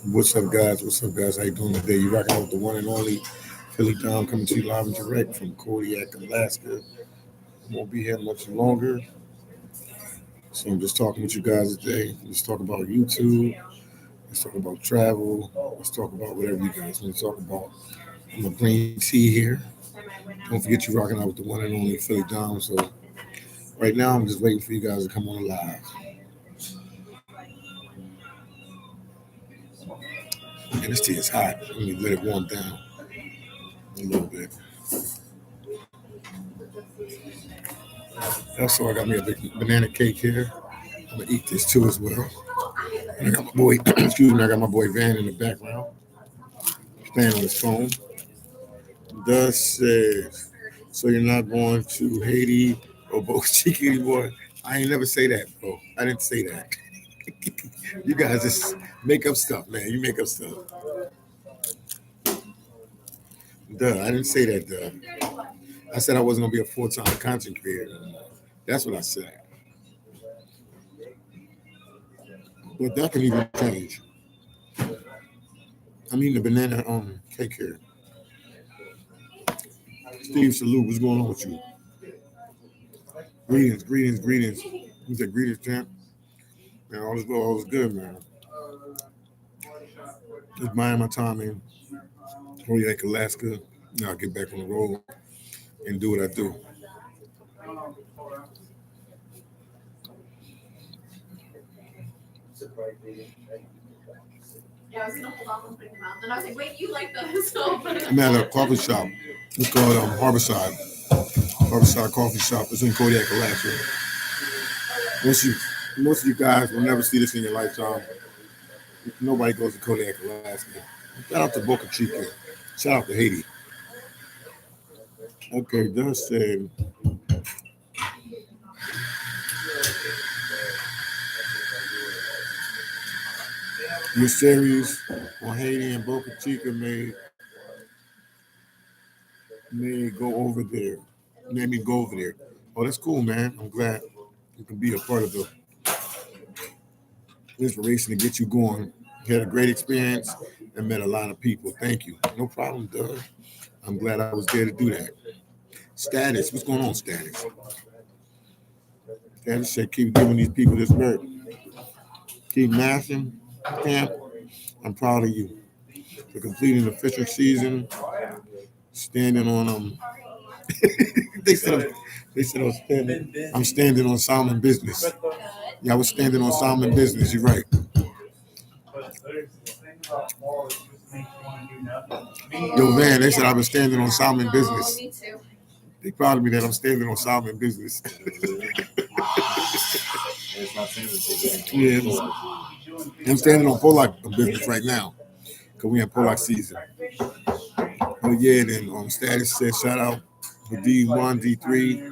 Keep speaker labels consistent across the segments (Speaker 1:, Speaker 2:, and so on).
Speaker 1: What's up, guys? What's up, guys? How you doing today? You rocking out with the one and only Philly Dom coming to you live and direct from Kodiak, Alaska. Won't be here much longer, so I'm just talking with you guys today. Let's talk about YouTube. Let's talk about travel. Let's talk about whatever you guys want to talk about. I'm gonna bring tea here. Don't forget you rocking out with the one and only Philly Dom. So right now, I'm just waiting for you guys to come on live. And this tea is hot. Let me let it warm down a little bit. Also, I got me a big banana cake here. I'm gonna eat this too as well. And I got my boy, excuse me, I got my boy Van in the background, playing on his phone. Thus says, so you're not going to Haiti or Boca Chica anymore? I ain't never say that, bro. I didn't say that. You guys just make up stuff, man. You make up stuff. Duh, I didn't say that, duh. I said I wasn't gonna be a full-time content creator. That's what I said. But that can even change. I'm eating the banana cake here. Steve, salute. What's going on with you? Greetings, greetings, greetings. Who's that? Greetings, champ. Man, all is well, all is good, man. Just buying my time in Kodiak, Alaska. Now I'll get back on the road and do what I do.
Speaker 2: Yeah, I was gonna hold off on putting them out. Then I was like, wait, you like those? So
Speaker 1: I'm at a coffee shop. It's called Harborside. Harborside Coffee Shop. It's in Kodiak, Alaska. Most of you guys will never see this in your lifetime. Nobody goes to Kodiak, Alaska. Shout out to Boca Chica. Shout out to Haiti. Okay, Dunn said, your series on Haiti and Boca Chica may go over there. Made me go over there. Oh, that's cool, man. I'm glad you can be a part of the inspiration to get you going. You had a great experience and met a lot of people. Thank you. No problem, Doug. I'm glad I was there to do that. Status, what's going on, Status? Status said, keep giving these people this work. Keep mashing, camp. I'm proud of you for completing the fishing season, standing on they said I'm standing on salmon business. Yeah, I was standing on salmon business. You're right. Yo, Van, they said I've been standing on salmon business.
Speaker 2: me too.
Speaker 1: They proud of me that I'm standing on salmon business. Yeah, I'm standing on Pollock business right now because we in Pollock season. But yeah, then Status said shout out for D1, D3,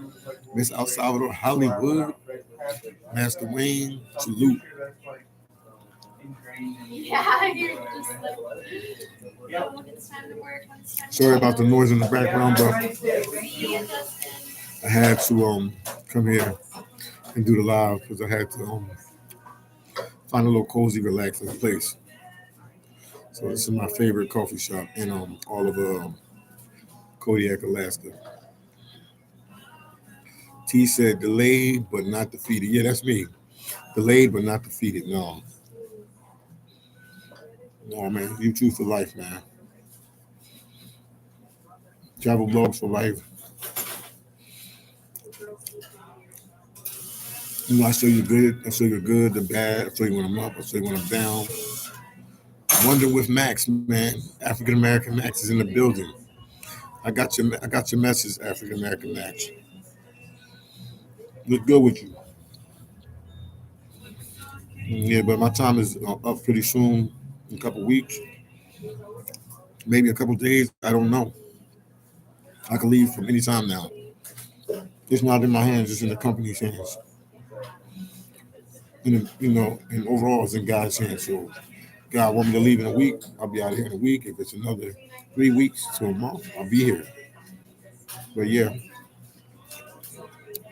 Speaker 1: Miss El Salvador, Hollywood, Master Wayne, salute.
Speaker 2: Yeah, you're just like, when it's time to work, when it's time to
Speaker 1: Sorry about the noise in the background, but
Speaker 2: read,
Speaker 1: I had to come here and do the live because I had to find a little cozy, relaxing place. So this is my favorite coffee shop in all of Kodiak, Alaska. T said delayed but not defeated. Yeah, that's me. Delayed but not defeated. No, no, man. YouTube for life, man. Travel blogs for life. You know, I show you good. I show you good, the bad. I show you when I'm up. I show you when I'm down. Wonder with Max, man. African American Max is in the building. I got your message, African American Max. Look good with you. Yeah, but my time is up pretty soon. In a couple weeks, maybe a couple days. I don't know. I can leave from any time now. It's not in my hands. It's in the company's hands. And overall, it's in God's hands. So God want me to leave in a week. I'll be out here in a week. If it's another 3 weeks to a month, I'll be here. But yeah,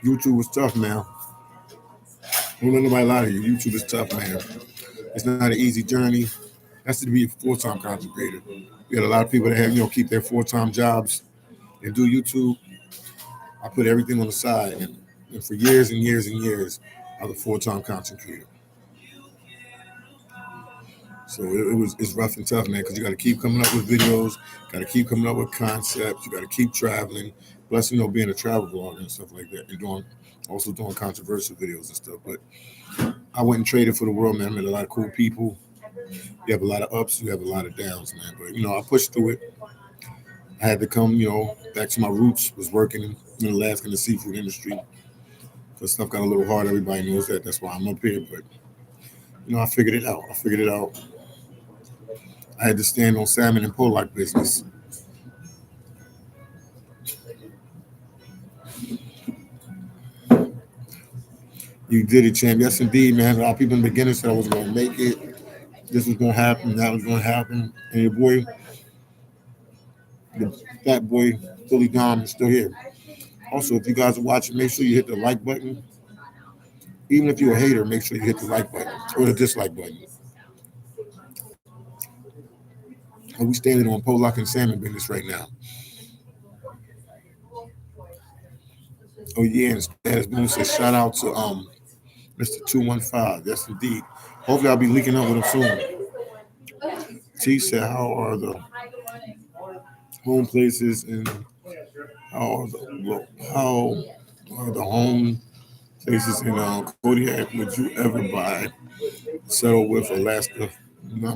Speaker 1: YouTube was tough, man. Don't let nobody lie to you. YouTube is tough, man. It's not an easy journey. That's to be a full-time content creator. We got a lot of people that have, keep their full-time jobs and do YouTube. I put everything on the side, and for years and years and years, I was a full-time content creator. So it's rough and tough, man, because you got to keep coming up with videos, got to keep coming up with concepts, you got to keep traveling. Plus, being a travel blogger and stuff like that, and also doing controversial videos and stuff. But I went and traded for the world, man. I met a lot of cool people. You have a lot of ups, you have a lot of downs, man. But I pushed through it. I had to come, back to my roots. Was working in Alaska in the seafood industry. Because stuff got a little hard. Everybody knows that. That's why I'm up here. But I figured it out. I had to stand on salmon and pollock business. You did it, champ. Yes, indeed, man. A lot of people in the beginning said I was going to make it. This was going to happen. That was going to happen. And your boy, the fat boy, Philly Dom, is still here. Also, if you guys are watching, make sure you hit the like button. Even if you're a hater, make sure you hit the like button or the dislike button. And we standing on pollock and salmon business right now. Oh yeah, and status bonus says shout out to Mr. 215. Yes indeed. Hopefully I'll be linking up with him soon. T said, how are the home places and how are the home places in Kodiak? Would you ever settle with Alaska? You know what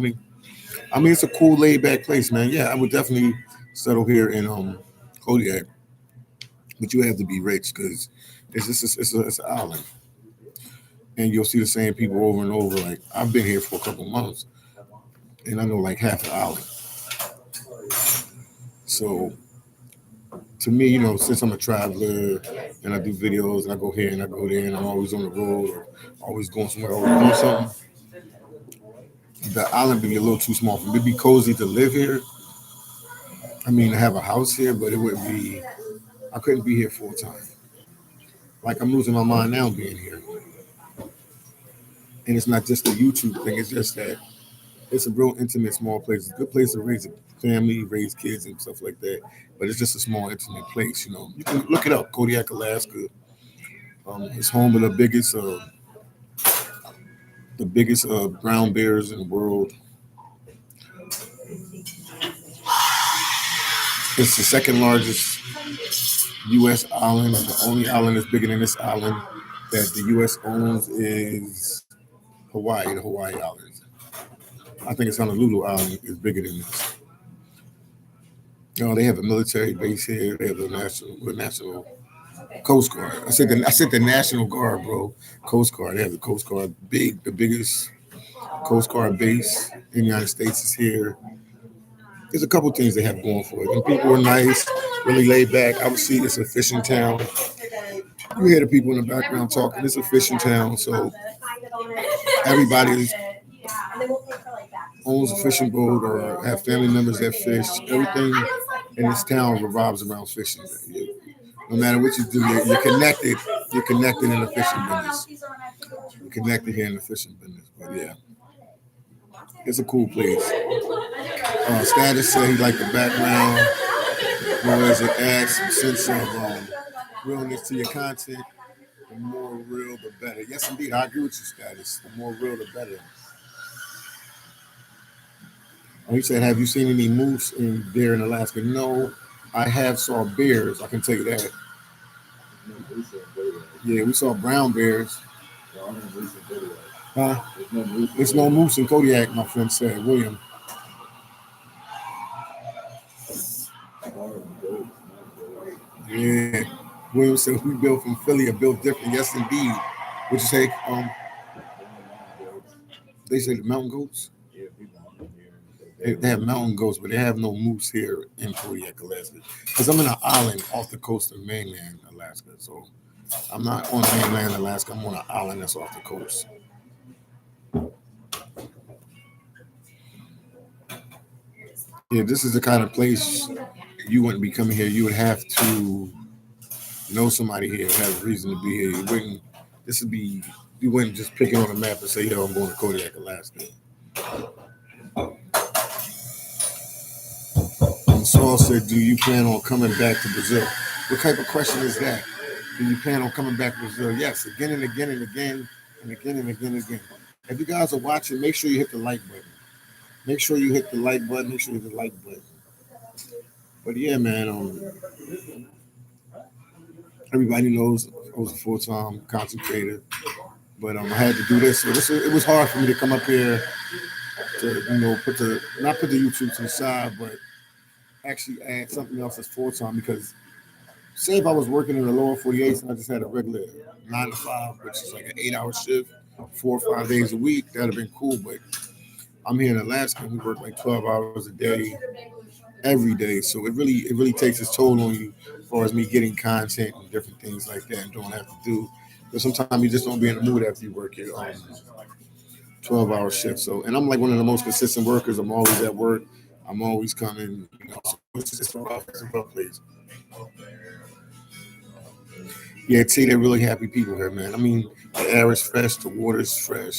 Speaker 1: I mean? It's a cool, laid back place, man. Yeah, I would definitely settle here in Kodiak, but you have to be rich because it's an island, and you'll see the same people over and over. Like I've been here for a couple months, and I know like half the island. So to me, since I'm a traveler and I do videos and I go here and I go there and I'm always on the road or always going somewhere, always doing something, the island would be a little too small for me. It'd be cozy to live here. I have a house here, but I couldn't be here full time. Like I'm losing my mind now being here. And it's not just a YouTube thing, it's just that it's a real intimate, small place. It's a good place to raise a family, raise kids and stuff like that. But it's just a small, intimate place, You can look it up, Kodiak, Alaska. It's home of the biggest brown bears in the world. It's the second largest U.S. island. The only island that's bigger than this island that the U.S. owns is Hawaii, the Hawaii Islands. I think it's Honolulu Island is bigger than this. They have a military base here. They have the national Coast Guard. I said the National Guard, bro. Coast Guard. They have the Coast Guard. The biggest Coast Guard base in the United States is here. There's a couple things they have going for it. And people are nice, really laid back. Obviously, it's a fishing town. You hear the people in the background talking. It's a fishing town, so everybody owns a fishing boat or have family members that fish. Everything in this town revolves around fishing. No matter what you do, you're connected. You're connected in the fishing business. You're connected here in the fishing business. But yeah, it's a cool place. Status said he liked the background. Whereas it adds some sense of realness to your content. The more real, the better. Yes, indeed, I agree with you, Status. The more real, the better. He said, have you seen any moose there in Alaska? No, I have saw bears. I can tell you that. Yeah, we saw brown bears. Huh? There's no moose in Kodiak, my friend said, William. Yeah. William said, we built from Philly are built different. Yes, indeed. Would you say, they say the mountain goats? They have mountain goats, but they have no moose here in Kodiak, Alaska. Because I'm in an island off the coast of mainland Alaska. So I'm not on mainland Alaska. I'm on an island that's off the coast. Yeah, this is the kind of place you wouldn't be coming here. You would have to know somebody here, have a reason to be here. You wouldn't just pick it on a map and say, yo, I'm going to Kodiak, Alaska. Saul said, "Do you plan on coming back to Brazil?" What type of question is that? Do you plan on coming back to Brazil? Yes, again and again and again and again and again and again. If you guys are watching, make sure you hit the like button. Make sure you hit the like button. Make sure you hit the like button. But yeah, man, everybody knows I was a full-time content creator, but I had to do this. So it was hard for me to come up here to not put the YouTube to the side, but actually add something else that's full-time because say if I was working in the lower 48 and I just had a regular 9 to 5, which is like an 8-hour shift, 4 or 5 days a week, that'd have been cool. But I'm here in Alaska and we work like 12 hours a day every day. So it really takes its toll on you as far as me getting content and different things like that and don't have to do. But sometimes you just don't be in the mood after you work your 12-hour shift. So and I'm like one of the most consistent workers. I'm always at work. I'm always coming, so it's a rough place. Yeah, T, they're really happy people here, man. I mean, the air is fresh, the water is fresh,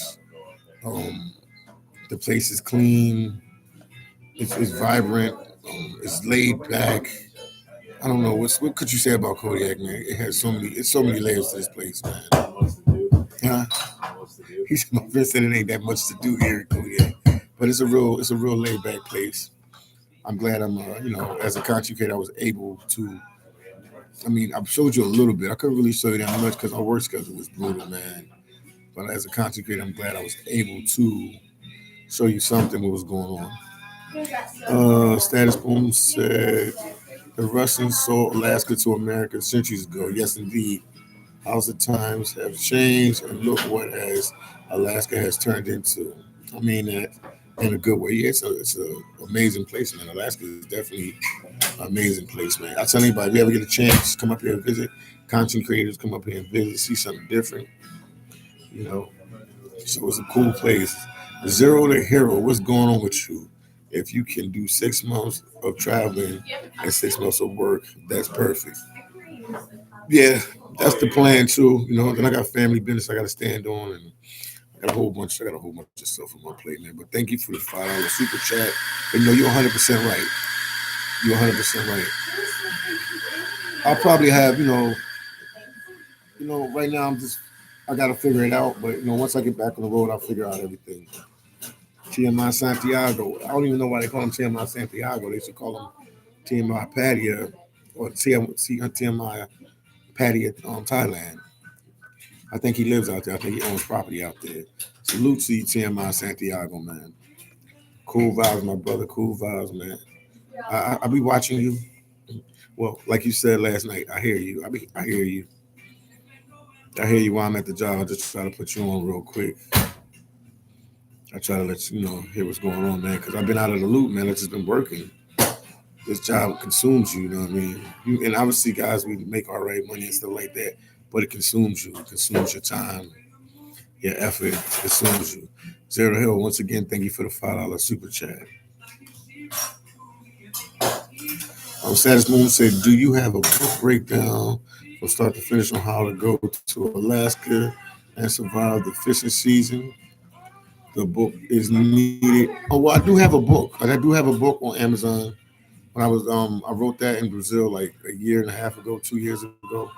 Speaker 1: um, the place is clean, it's vibrant, it's laid back. I don't know what could you say about Kodiak, man. It's so many layers to this place, man. Yeah, he said my friend said it ain't that much to do here in Kodiak, but it's a real laid back place. I'm glad as a content creator, I was able to. I mean, I've showed you a little bit. I couldn't really show you that much because our work schedule was brutal, man. But as a content creator, I'm glad I was able to show you something what was going on. Status Boom said the Russians sold Alaska to America centuries ago. Yes, indeed. How the times have changed, and look what has Alaska has turned into. I mean that in a good way. Yeah, it's a amazing place, man. Alaska is definitely an amazing place, man. I tell anybody, if you ever get a chance, come up here and visit. Content creators come up here and visit, see something different. You know, so it's a cool place. Zero to hero. What's going on with you? If you can do 6 months of traveling and 6 months of work, that's perfect. Yeah, that's the plan too. Then I got family business I got to stand on, and I got a whole bunch of stuff on my plate, man. But thank you for the $5 super chat. And you're 100% right. You're 100% right. I'll probably have, right now I got to figure it out. But once I get back on the road, I'll figure out everything. TMI Santiago. I don't even know why they call him TMI Santiago. They should call him TMI Padia or TMI Padia Thailand. I think he lives out there. I think he owns property out there. Salute to you, TMI Santiago, man. Cool vibes, my brother. Cool vibes, man. I'll be watching you. Well, like you said last night, I hear you. I hear you. I hear you while I'm at the job. I just try to put you on real quick. I try to let you hear what's going on, man. Because I've been out of the loop, man. I've just been working. This job consumes you. You know what I mean? And obviously, guys, we make all right money and stuff like that. But it consumes you. It consumes your time, your effort. It consumes you. Zero Hill, once again, thank you for the $5 super chat. Status Moon said, "Do you have a book breakdown from start to finish on how to go to Alaska and survive the fishing season? The book is needed." Oh, well, I do have a book. I do have a book on Amazon. When I wrote that in Brazil like a year and a half ago, 2 years ago,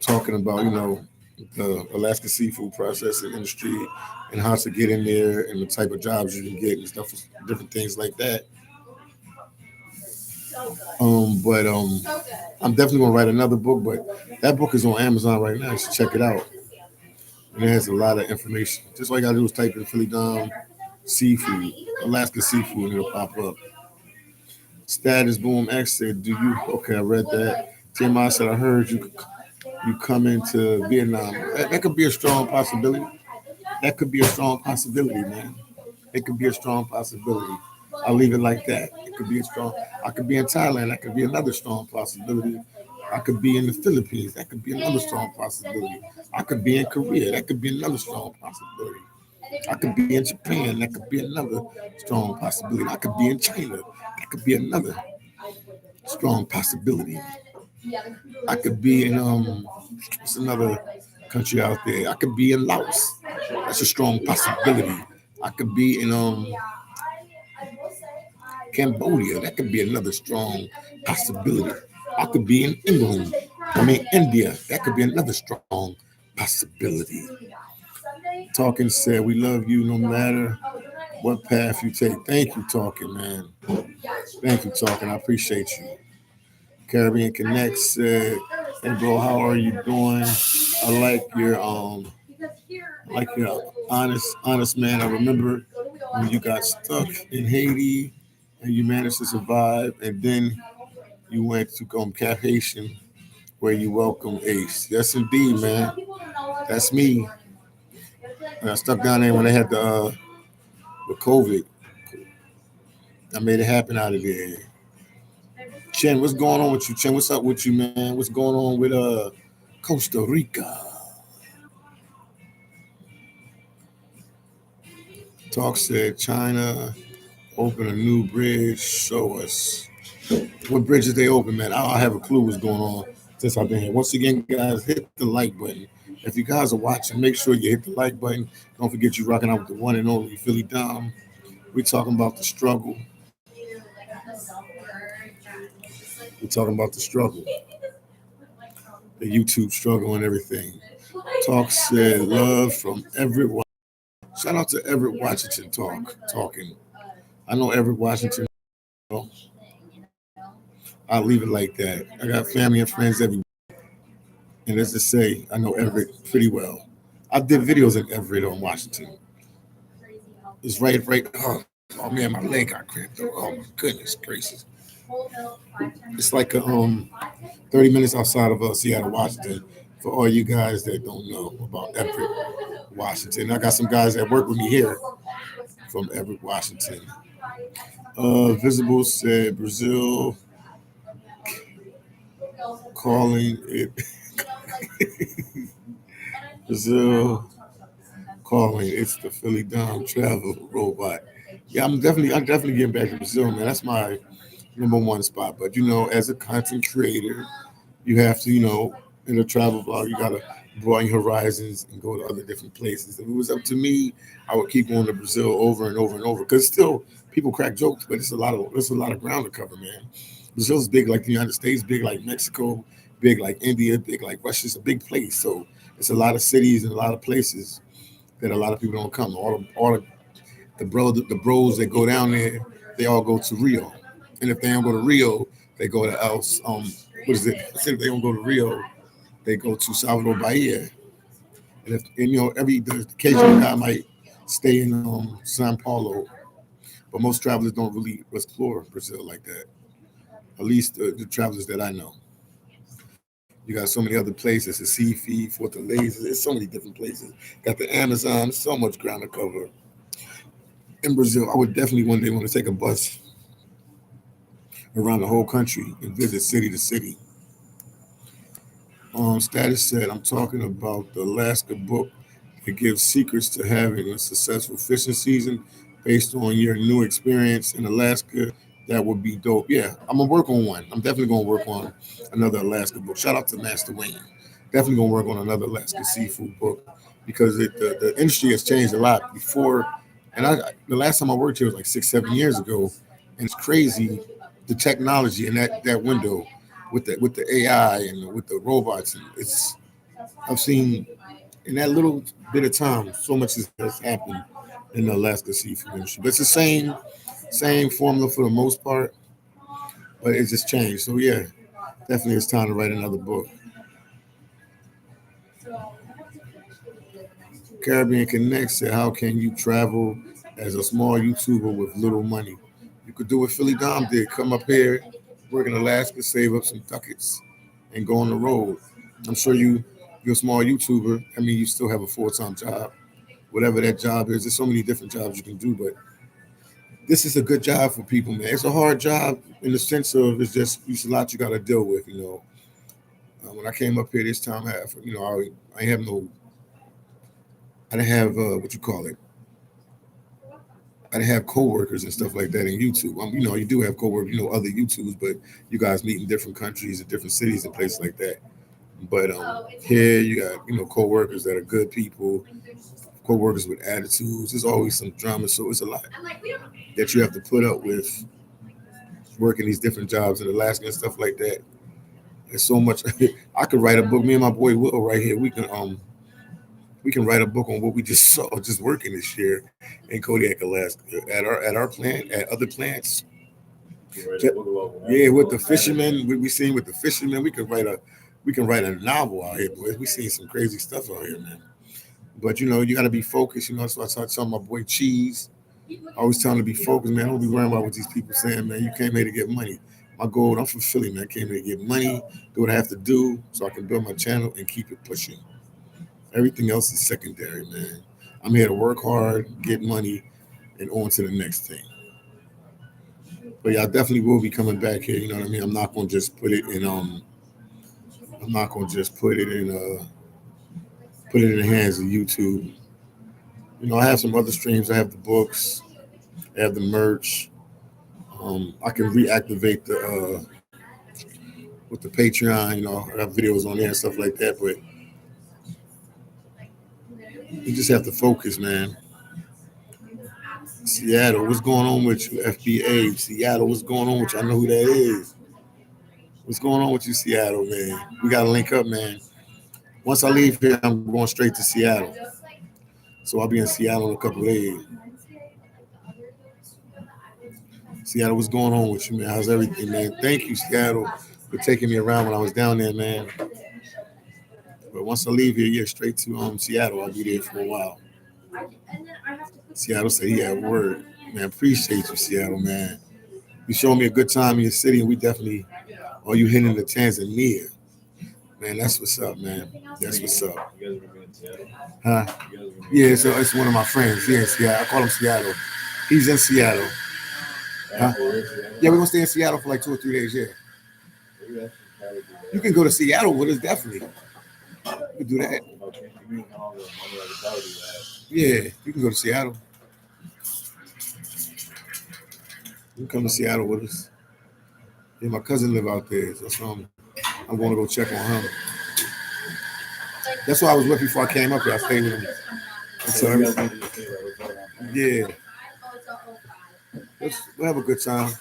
Speaker 1: talking about the Alaska seafood processing industry and how to get in there and the type of jobs you can get and stuff, different things like that. But I'm definitely gonna write another book. But that book is on Amazon right now. You should check it out. And it has a lot of information. Just all you gotta do is type in Philly Dom seafood, Alaska seafood, and it'll pop up. Status Boom X said, "Do you?" Okay, I read that. TMI said, "I heard you come into Vietnam. That could be a strong possibility. That could be a strong possibility, man. It could be a strong possibility. I'll leave it like that. It could be a strong. I could be in Thailand. That could be another strong possibility. I could be in the Philippines. That could be another strong possibility. I could be in Korea. That could be another strong possibility. I could be in Japan. That could be another strong possibility. I could be in China. That could be another strong possibility. I could be in what's another country out there? I could be in Laos. That's a strong possibility. I could be in Cambodia. That could be another strong possibility. I could be in England. I mean, India. That could be another strong possibility. Talking said, we love you no matter what path you take. Thank you, Talking, man. Thank you, Talking. I appreciate you. Caribbean Connect said, hey bro, how are you doing? I like your honest man. I remember when you got stuck in Haiti and you managed to survive, and then you went to Cap Haitian where you welcome Ace. Yes indeed, man. That's me. And I stuck down there when they had the COVID. I made it happen out of there. Chen, what's going on with you? Chen, what's up with you, man? What's going on with Costa Rica? Talk said China open a new bridge. Show us what bridges they open, man. I don't have a clue what's going on since I've been here. Once again, guys, hit the like button. If you guys are watching, make sure you hit the like button. Don't forget you rocking out with the one and only Philly Dom. We're talking about the struggle. We're talking about the struggle, the YouTube struggle and everything. Talk said love from everyone. Shout out to Everett Washington talking. I know Everett Washington. I'll leave it like that. I got family and friends everywhere. And let's just say I know Everett pretty well. I did videos in Everett on Washington. It's right. Oh man, my leg got cramped. Oh my goodness gracious. It's like 30 minutes outside of Seattle, Washington. For all you guys that don't know about Everett, Washington. I got some guys that work with me here from Everett, Washington. Visible said Brazil calling it Brazil calling it's the Philly Dom travel robot. Yeah, I'm definitely getting back to Brazil, man. That's my number one spot. But as a content creator, you have to, in a travel vlog, you gotta broaden your horizons and go to other different places. If it was up to me, I would keep going to Brazil over and over and over. Because still people crack jokes, but it's a lot of ground to cover, man. Brazil's big like the United States, big like Mexico, big like India, big like Russia. It's a big place. So it's a lot of cities and a lot of places that a lot of people don't come. All the bros that go down there, they all go to Rio. And if they don't go to Rio, they go to what is it? If they don't go to Rio, they go to Salvador Bahia. The occasional guy might stay in Sao Paulo, but most travelers don't really explore Brazil like that. At least the travelers that I know. You got so many other places, the Seafeed, Fortaleza. There's so many different places. Got the Amazon. So much ground to cover. In Brazil, I would definitely one day want to take a bus around the whole country and visit city to city. Status said, I'm talking about the Alaska book that gives secrets to having a successful fishing season based on your new experience in Alaska. That would be dope. Yeah, I'm gonna work on one. I'm definitely gonna work on another Alaska book. Shout out to Master Wayne. Definitely gonna work on another Alaska seafood book because the industry has changed a lot. Before, and the last time I worked here was like 6-7 years ago, and it's crazy the technology in that window with the AI and with the robots. And I've seen in that little bit of time so much has happened in the Alaska seafood industry. But it's the same formula for the most part, but it's just changed. So yeah, definitely it's time to write another book. Caribbean Connect said, how can you travel as a small YouTuber with little money? You could do what Philly Dom did. Come up here, work in Alaska, save up some ducats, and go on the road. I'm sure you're a small YouTuber. I mean, you still have a full-time job. Whatever that job is, there's so many different jobs you can do, but this is a good job for people, man. It's a hard job in the sense of it's a lot you got to deal with, When I came up here this time, I have no, I didn't have what you call it. I didn't have coworkers and stuff like that in YouTube. You do have coworkers, other YouTubers, but you guys meet in different countries and different cities and places like that. But here you got coworkers that are good people, coworkers with attitudes. There's always some drama, so it's a lot that you have to put up with working these different jobs in Alaska and stuff like that. There's so much. I could write a book. Me and my boy Will right here. We can write a book on what we just saw just working this year in Kodiak, Alaska, at our plant, at other plants. Yeah, with the fishermen, we seen with the fishermen, we can write a novel out here, boys. We seen some crazy stuff out here, man. But you got to be focused. That's why I started telling my boy Cheese. I always tell him to be focused, man. Don't be worrying about what these people saying, man. You came here to get money. My goal, I'm from Philly, man. I came here to get money, do what I have to do so I can build my channel and keep it pushing. Everything else is secondary, man. I'm here to work hard, get money, and on to the next thing. But yeah, I definitely will be coming back here. You know what I mean? I'm not gonna just put it in. I'm not gonna just put it in the hands of YouTube. I have some other streams. I have the books. I have the merch. I can reactivate the with the Patreon. I have videos on there and stuff like that. But you just have to focus, man. Seattle, what's going on with you? FBA, Seattle, what's going on with you? I know who that is. What's going on with you, Seattle, man? We gotta link up, man. Once I leave here, I'm going straight to Seattle. So I'll be in Seattle in a couple of days. Seattle, what's going on with you, man? How's everything, man? Thank you, Seattle, for taking me around when I was down there, man. But once I leave here, yeah, straight to Seattle. I'll be there for a while. Seattle said he had word. Man, appreciate you, Seattle, man. You showed me a good time in your city, and we definitely, you hitting the Tanzania. Man, that's what's up, man. That's what's up. Huh? Yeah, so it's one of my friends. Yeah, Seattle. I call him Seattle. He's in Seattle. Huh? Yeah, we're going to stay in Seattle for like 2 or 3 days, yeah. You can go to Seattle with us, definitely. You can do that. Yeah, you can go to Seattle. You can come to Seattle with us. Yeah, my cousin live out there. So that's why I'm going to go check on him. That's why I was with before I came up here. I stayed with him. So yeah. We'll have a good time.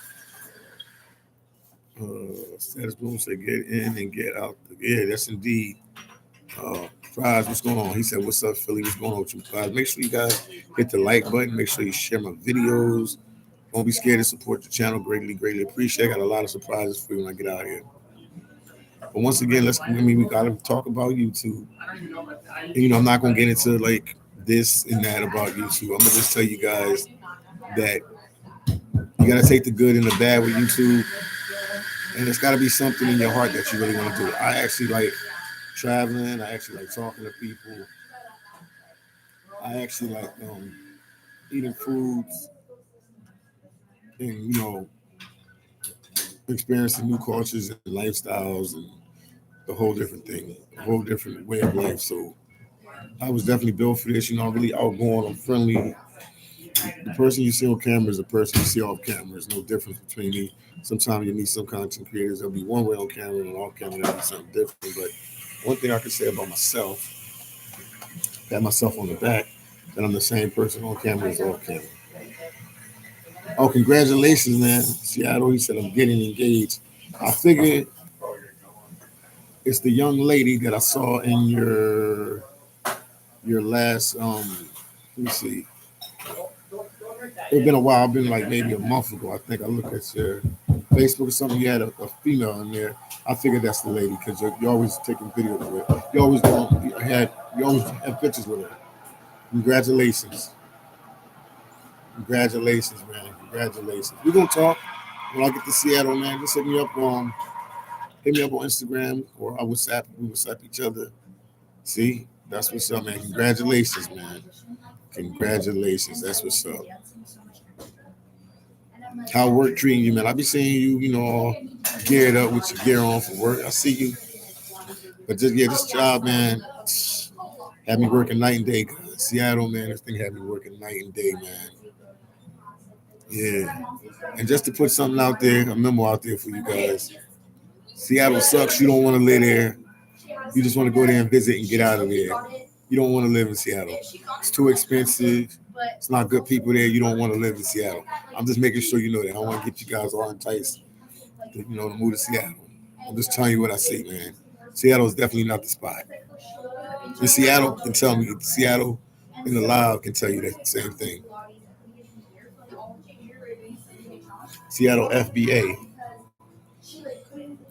Speaker 1: Status Bloom said, get in and get out. Yeah, that's indeed. Prize, what's going on? He said, what's up, Philly? What's going on with you, Prize? Make sure you guys hit the like button. Make sure you share my videos. Don't be scared to support the channel. Greatly, greatly appreciate it. I got a lot of surprises for you when I get out here. But once again, we got to talk about YouTube. And, I'm not going to get into like this and that about YouTube. I'm going to just tell you guys that you got to take the good and the bad with YouTube. And it's got to be something in your heart that you really want to do. I actually like traveling. I actually like talking to people. I actually like eating foods and, experiencing new cultures and lifestyles and the whole different thing, a whole different way of life. So I was definitely built for this. I'm really outgoing. I'm friendly. The person you see on camera is the person you see off camera. There's no difference between me. Sometimes you meet some content creators. There'll be one way on camera and off camera there'll be something different. But one thing I can say about myself, pat myself on the back, that I'm the same person on camera as off camera. Oh, congratulations, man. Seattle, he said, I'm getting engaged. I figured it's the young lady that I saw in your last, let me see. It's been a while. I've been like maybe a month ago. I think I looked at your Facebook or something. You had a female in there. I figured that's the lady because you're always taking videos with her. You always have pictures with her. Congratulations. Congratulations, man. Congratulations. We're gonna talk when I get to Seattle, man. Just hit me up on Instagram or I WhatsApp. We WhatsApp each other. See, that's what's up, man. Congratulations, man. Congratulations. That's what's up. How work treating you, man? I be seeing you, all geared up with your gear on for work. I see you. But this job, man, had me working night and day. Seattle, man, this thing had me working night and day, man. Yeah. And just to put something out there, a memo out there for you guys. Seattle sucks. You don't want to live there. You just want to go there and visit and get out of there. You don't want to live in Seattle. It's too expensive. It's not good people there. You don't want to live in Seattle. I'm just making sure you know that. I want to get you guys all enticed to move to Seattle. I'm just telling you what I see, man. Seattle is definitely not the spot. And Seattle can tell me, Seattle in the live can tell you that same thing. Seattle FBA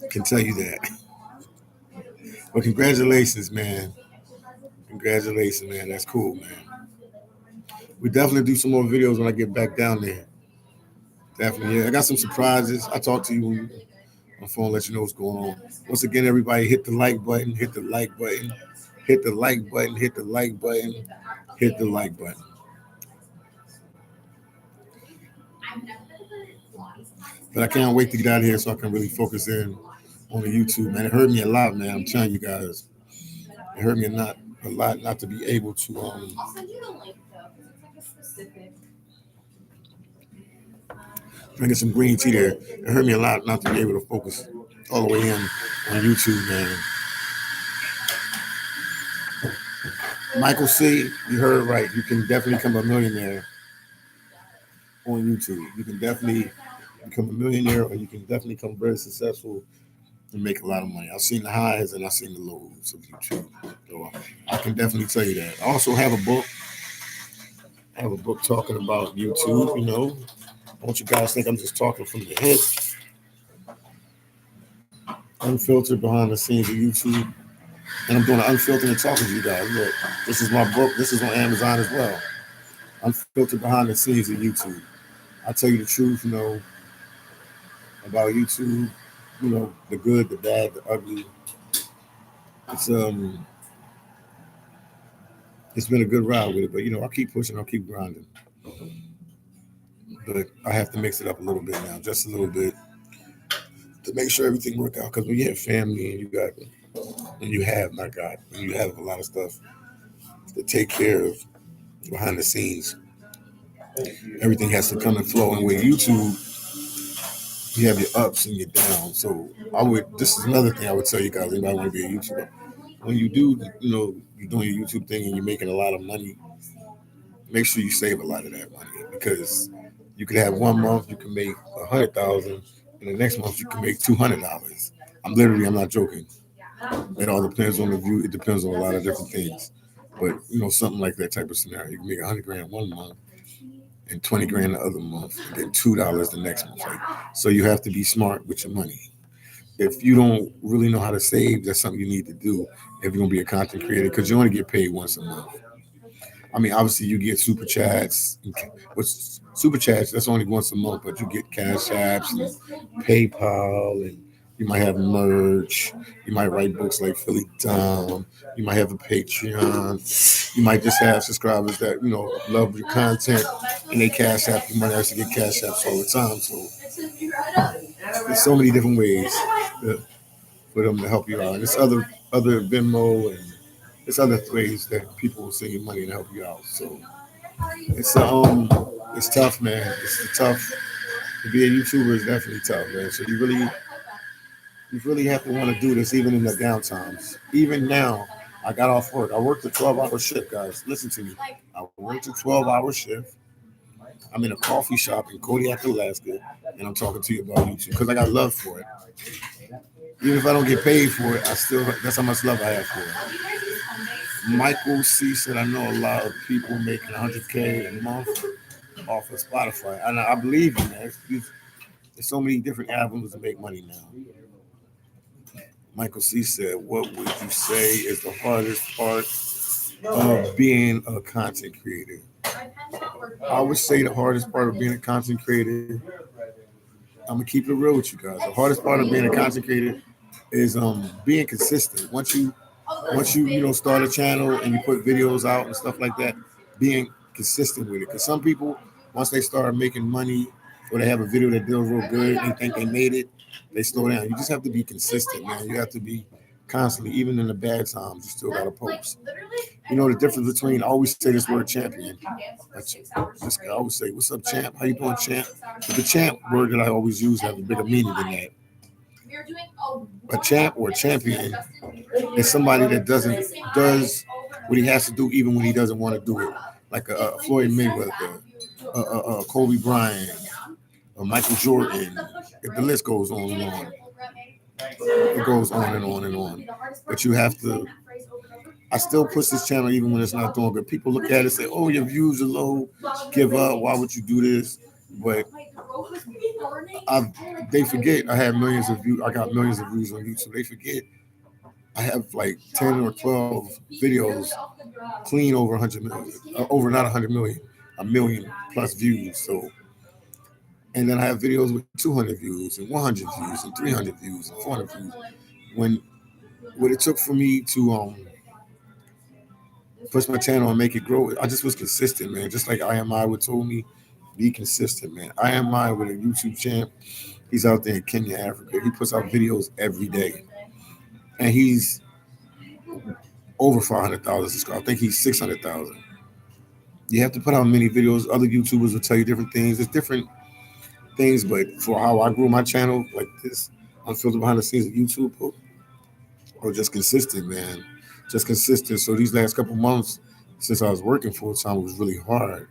Speaker 1: can tell you that. But congratulations, man. Congratulations, man. That's cool, man. We definitely do some more videos when I get back down there. Definitely, yeah. I got some surprises. I talk to you on my phone, let you know what's going on. Once again, everybody hit the like button, hit the like button, hit the like button, hit the like button, hit the like button. But I can't wait to get out of here so I can really focus in on the YouTube, man. It hurt me a lot, man. I'm telling you guys. It hurt me a lot not to be able to
Speaker 2: I'll send you the link though, because it's like a specific.
Speaker 1: drinking some green tea there. It hurt me a lot not to be able to focus all the way in on YouTube, man. Michael C., you heard right. You can definitely become a millionaire on YouTube. You can definitely become a millionaire, or you can definitely become very successful and make a lot of money. I've seen the highs and I've seen the lows of YouTube. So I can definitely tell you that. I also have a book. I have a book talking about YouTube, I want you guys to think I'm just talking from the head. Unfiltered behind the scenes of YouTube. And I'm doing an unfiltered and talking to you guys. Look, this is my book. This is on Amazon as well. Unfiltered behind the scenes of YouTube. I tell you the truth, about YouTube, the good, the bad, the ugly. It's been a good ride with it, but I'll keep pushing, I'll keep grinding. But I have to mix it up a little bit now, just a little bit, to make sure everything work out. Because when you have family and you have a lot of stuff to take care of behind the scenes, everything has to come and flow. And with YouTube, you have your ups and your downs. So this is another thing I would tell you guys, anybody want to be a YouTuber. When you do, you're doing your YouTube thing and you're making a lot of money, make sure you save a lot of that money, because you could have 1 month you can make $100,000, and the next month you can make $200. I'm not joking. It all depends on the view. It depends on a lot of different things. But something like that type of scenario, you can make $100,000 1 month and $20,000 the other month, and then $2 the next month. So you have to be smart with your money. If you don't really know how to save, that's something you need to do if you're gonna be a content creator, because you only get paid once a month. I mean, obviously you get super chats. Which super chats, that's only once a month, but you get Cash Apps and PayPal, and you might have merch. You might write books like Philly Dom. You might have a Patreon. You might just have subscribers that love your content, and they Cash App. You might actually get Cash Apps all the time. So there's so many different ways for them to help you out. And there's other Venmo, and there's other ways that people will send you money to help you out. So it's tough, man. It's tough. To be a YouTuber is definitely tough, man. So you really have to want to do this even in the downtimes. Even now, I got off work. I worked a 12-hour shift, guys. Listen to me. I worked a 12-hour shift. I'm in a coffee shop in Kodiak, Alaska, and I'm talking to you about YouTube because I got love for it. Even if I don't get paid for it, that's how much love I have for it. Michael C. said, I know a lot of people making $100K a month off of Spotify. And I believe you, man. There's so many different avenues to make money now. Michael C. said, what would you say is the hardest part of being a content creator? I would say the hardest part of being a content creator, I'm going to keep it real with you guys. The hardest part of being a content creator is being consistent. Once you start a channel and you put videos out and stuff like that, being consistent with it. Because some people, once they start making money or they have a video that does real good and they think they made it, they slow down. You just have to be consistent, man. You have to be constantly, even in the bad times, you still got to post. The difference between, I always say this word champion. This guy always say, what's up, champ? How you doing, champ? But the champ word that I always use has a bigger meaning than that. A champ or a champion is somebody that does what he has to do even when he doesn't want to do it. Like a Floyd Mayweather, a Kobe Bryant, a Michael Jordan, The list goes on and on. It goes on and on and on. But you have to. I still push this channel even when it's not doing good. People look at it and say, "Oh, your views are low. Give up. Why would you do this?" But they forget I have millions of views. I got millions of views on YouTube. They forget I have like 10 or 12 videos clean over 100 million, over not 100 million, a million plus views. So, and then I have videos with 200 views and 100 views and 300 views and 400 views. When what it took for me to push my channel and make it grow, I just was consistent, man. Just like IMI would told me, be consistent, man. IMI with a YouTube champ, he's out there in Kenya, Africa. He puts out videos every day, and he's over 500,000 subscribers. I think he's 600,000. You have to put out many videos. Other YouTubers will tell you different things. It's different things, but for how I grew my channel, like this, unfiltered behind the scenes of YouTube, or just consistent, man. Just consistent. So these last couple months, since I was working full time, it was really hard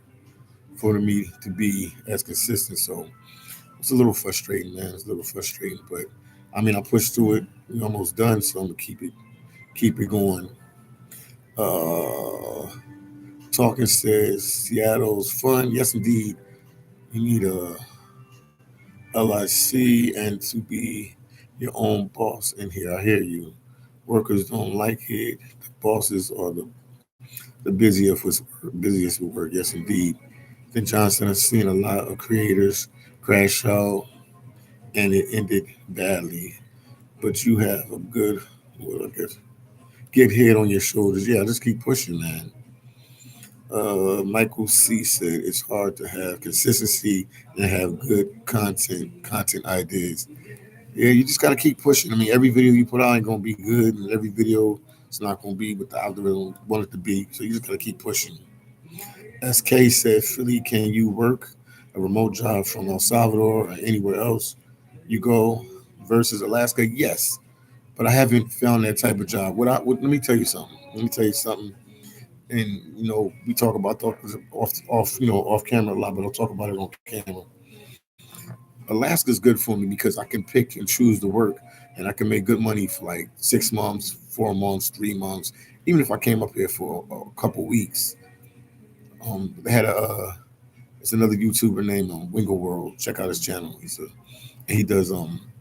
Speaker 1: for me to be as consistent. So it's a little frustrating, man. It's a little frustrating, but I mean, I pushed through it. We're almost done, so I'm gonna keep it going. Talking says Seattle's fun. Yes, indeed. You need a LIC and to be your own boss in here. I hear you. Workers don't like it. The bosses are the busiest with work. Yes, indeed. Then Johnson has seen a lot of creators crash out and it ended badly. But you have a good, well, I guess, get head on your shoulders. Yeah, just keep pushing, man. Michael C said it's hard to have consistency and have good content ideas. Yeah, you just gotta keep pushing. I mean, every video you put out ain't gonna be good, and every video it's not gonna be what the algorithm want it to be. So you just gotta keep pushing. SK said, Philly, can you work a remote job from El Salvador or anywhere else you go versus Alaska? Yes, but I haven't found that type of job. Let me tell you something. Let me tell you something. And we talk about off camera a lot, but I'll talk about it on camera. Alaska's good for me because I can pick and choose to work, and I can make good money for like 6 months, 4 months, 3 months. Even if I came up here for a couple weeks, they had it's another YouTuber named Wingle World. Check out his channel. He does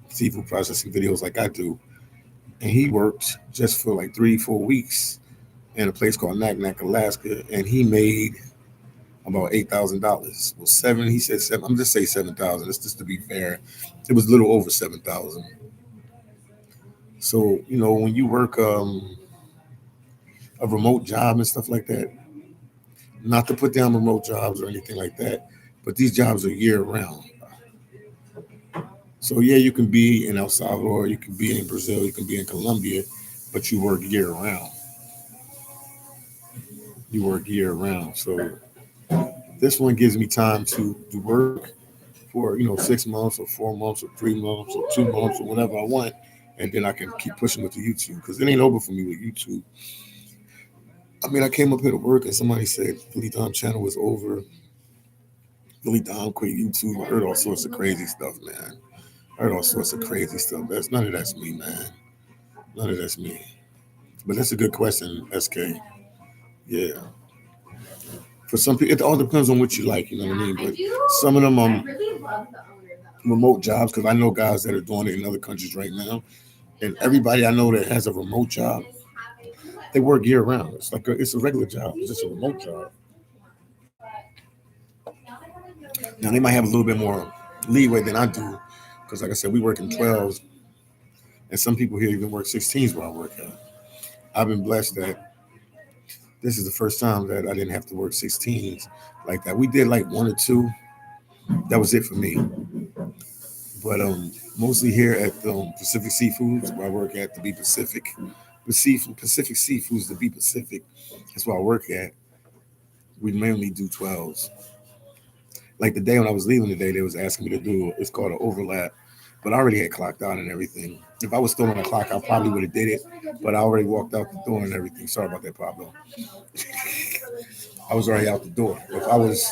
Speaker 1: seafood processing videos like I do, and he worked just for like 3-4 weeks in a place called Naknek, Alaska, and he made about $8,000. Well, seven. He said seven. I'm just say 7,000. It's just to be fair. It was a little over 7,000. So when you work a remote job and stuff like that, not to put down remote jobs or anything like that, but these jobs are year round. So yeah, you can be in El Salvador, you can be in Brazil, you can be in Colombia, but you work year round. You work year round. So this one gives me time to work for 6 months or 4 months or 3 months or 2 months or whatever I want, and then I can keep pushing with the YouTube because it ain't over for me with YouTube. I mean, I came up here to work and somebody said Philly Dom channel was over. Philly Dom quit YouTube. I heard all sorts of crazy stuff, man. I heard all sorts of crazy stuff. None of that's me, man. None of that's me. But that's a good question, SK. Yeah. For some people, it all depends on what you like. You know what I mean? But some of them remote jobs, because I know guys that are doing it in other countries right now, and everybody I know that has a remote job, they work year round. It's a regular job. It's just a remote job. Now they might have a little bit more leeway than I do, because like I said, we work in 12s, and some people here even work 16s where I work at. I've been blessed that this is the first time that I didn't have to work 16s like that. We did like 1 or 2. That was it for me. But mostly here at Pacific Seafoods, where I work at, to be Pacific. Pacific Seafoods, to be Pacific. That's where I work at. We mainly do 12s. Like the day when I was leaving today, they was asking me to do, it's called an overlap. But I already had clocked out and everything. If I was still on the clock, I probably would have did it. But I already walked out the door and everything. Sorry about that, Pablo. I was already out the door. If I was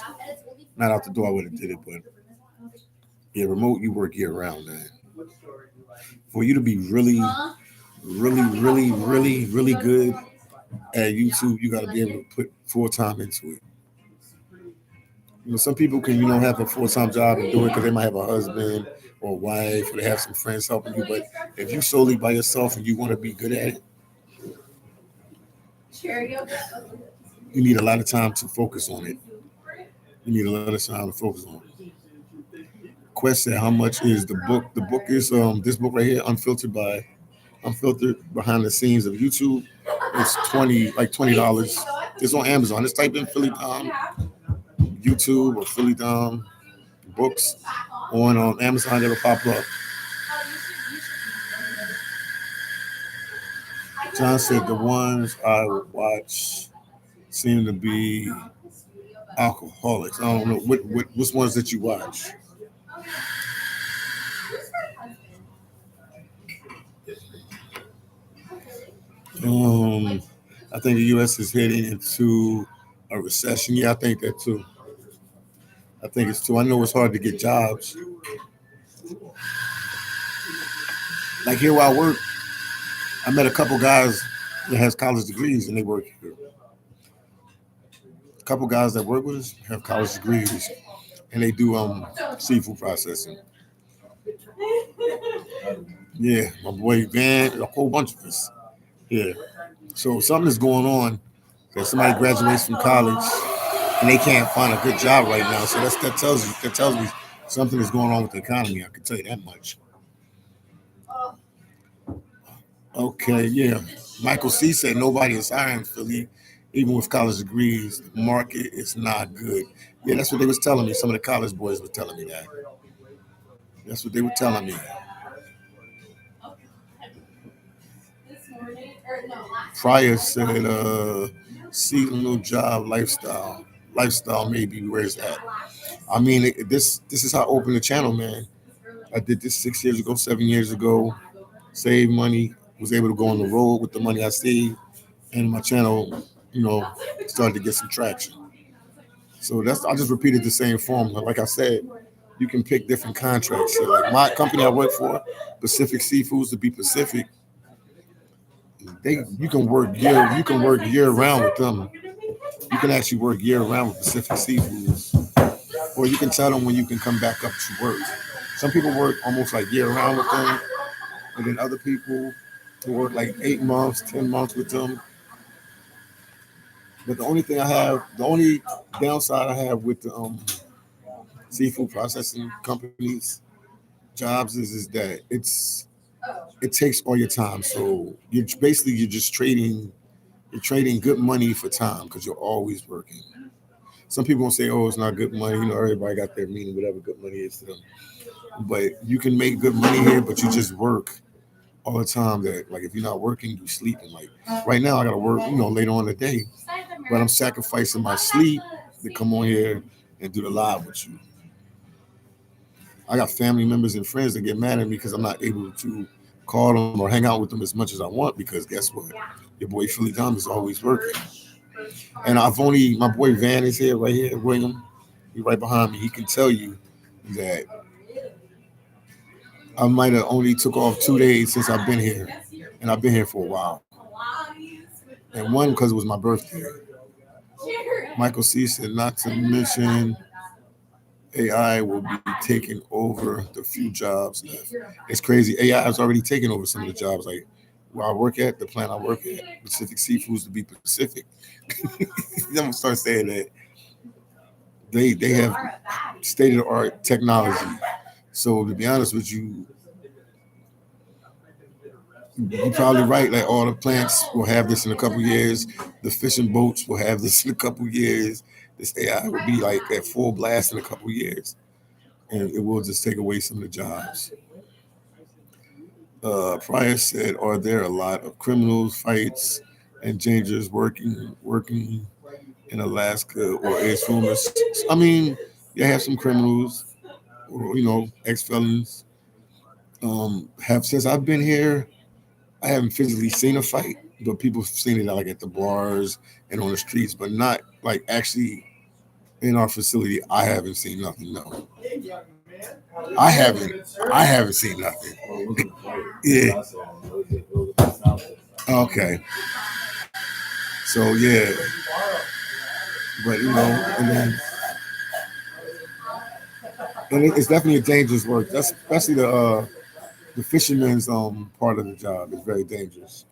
Speaker 1: not out the door, I would have did it. But Yeah, remote, you work year round, man. For you to be really, really good at YouTube, you got to be able to put full time into it. Some people can, have a full time job and do it because they might have a husband or a wife, or they have some friends helping you. But if you solely by yourself and you want to be good at it, you need a lot of time to focus on it. You need a lot of time to focus on it. Quest said, "How much is the book? The book is this book right here, unfiltered behind the scenes of YouTube. It's $20. It's on Amazon. Just type in Philly Dom YouTube or Philly Dom books on Amazon. It'll pop up." John said the ones I watch seem to be alcoholics. I don't know which ones that you watch. I think the U.S. is heading into a recession. Yeah, I think that too. I think it's too. I know it's hard to get jobs. Like here where I work, I met a couple guys that has college degrees and they work here. A couple guys that work with us have college degrees and they do seafood processing. Yeah, my boy Van, a whole bunch of us. Yeah. So something is going on that somebody graduates from college and they can't find a good job right now. So that tells me something is going on with the economy. I can tell you that much. Okay, yeah. Michael C said nobody is hiring Philly, even with college degrees. The market is not good. Yeah, that's what they was telling me. Some of the college boys were telling me that. That's what they were telling me. Fryer said, seasonal job lifestyle. Lifestyle maybe where's that? I mean, this is how I opened the channel, man. I did this 6 years ago, 7 years ago. Saved money, was able to go on the road with the money I saved, and my channel, started to get some traction. So I just repeated the same formula. Like I said, you can pick different contracts. So like my company I work for, Pacific Seafoods, to be Pacific, you can work year round with them. You can actually work year round with Pacific Seafoods, or you can tell them when you can come back up to work. Some people work almost like year round with them, and then other people who work like 8 months, 10 months with them. But the only downside I have with the seafood processing companies jobs is that it takes all your time. So you're just trading good money for time because you're always working. Some people will say, "Oh, it's not good money." Everybody got their meaning, whatever good money is to them. But you can make good money here, but you just work all the time. That like if you're not working, you sleeping. Like right now, I gotta work, later on in the day, but I'm sacrificing my sleep to come on here and do the live with you. I got family members and friends that get mad at me because I'm not able to call them or hang out with them as much as I want because guess what? Your boy Philly Dom is always working. And my boy Van is here, right here, William. He's right behind me. He can tell you that I might have only took off 2 days since I've been here. And I've been here for a while. And one because it was my birthday. Michael C said, not to mention AI will be taking over the few jobs left. It's crazy. AI has already taken over some of the jobs. Like where I work at, the plant I work at, Pacific Seafoods to be Pacific. I'm gonna start saying that they have state of the art technology. So to be honest with you, you're probably right. Like all the plants will have this in a couple years. The fishing boats will have this in a couple years. This AI will be like at full blast in a couple years, and it will just take away some of the jobs. Pryor said, "Are there a lot of criminals, fights, and dangers working in Alaska or ace rumors?" I mean, you have some criminals, or ex felons. Have since I've been here, I haven't physically seen a fight, but people have seen it like at the bars and on the streets, but not like actually in our facility. I haven't seen nothing. No. I haven't seen nothing. Yeah. Okay. So yeah, but it's definitely a dangerous work. That's especially the fisherman's part of the job is very dangerous.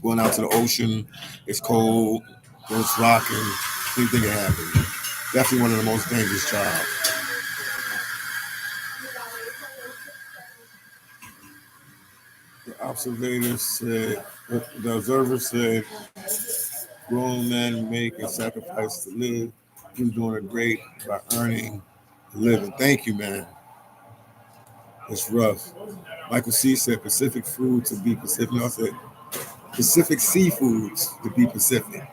Speaker 1: Going out to the ocean, it's cold, it's rocking, anything can happen. Definitely one of the most dangerous jobs. The observer said, the observer said, grown men make a sacrifice to live. You're doing it great by earning a living. Thank you, man. It's rough. Michael C said Pacific food to be Pacific. No, I said Pacific seafoods to be Pacific.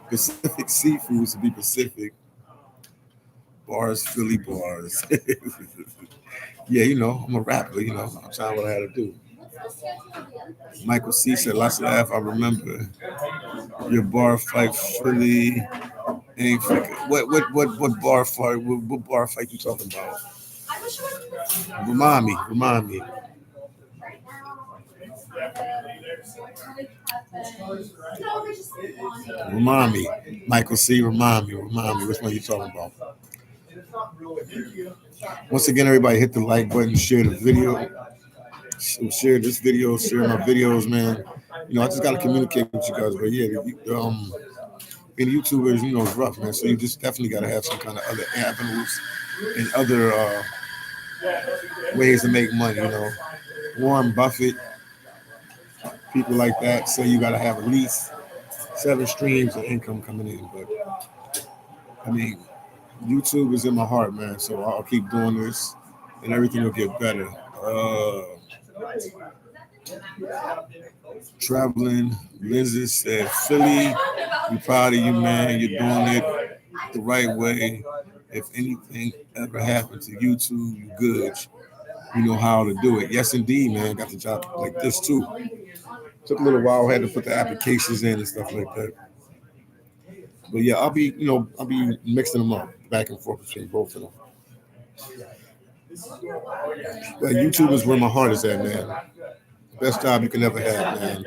Speaker 1: Pacific seafoods to be Pacific. Bars, Philly bars. Yeah, I'm a rapper, I'm trying what I had to do. Michael C said, lots of laugh. I remember your bar fight, Philly. Ain't what bar fight? What bar fight you talking about? Remind me. Remind me. Michael C. Remind me. Which one you talking about? Once again, everybody hit the like button, share the video, share this video, share my videos, man. I just gotta communicate with you guys, but yeah, being YouTubers, it's rough, man. So you just definitely gotta have some kind of other avenues and other ways to make money. Warren Buffett, people like that say you gotta have at least 7 streams of income coming in. But I mean, YouTube is in my heart, man. So I'll keep doing this, and everything will get better. Traveling lenses said, Philly, we proud of you, man. You're doing it the right way. If anything ever happened to YouTube, you good. You know how to do it. Yes, indeed, man. Got the job like this too. Took a little while. Had to put the applications in and stuff like that. But yeah, I'll be mixing them up back and forth between both of them. But YouTube is where my heart is at, man. Best job you can ever have, man.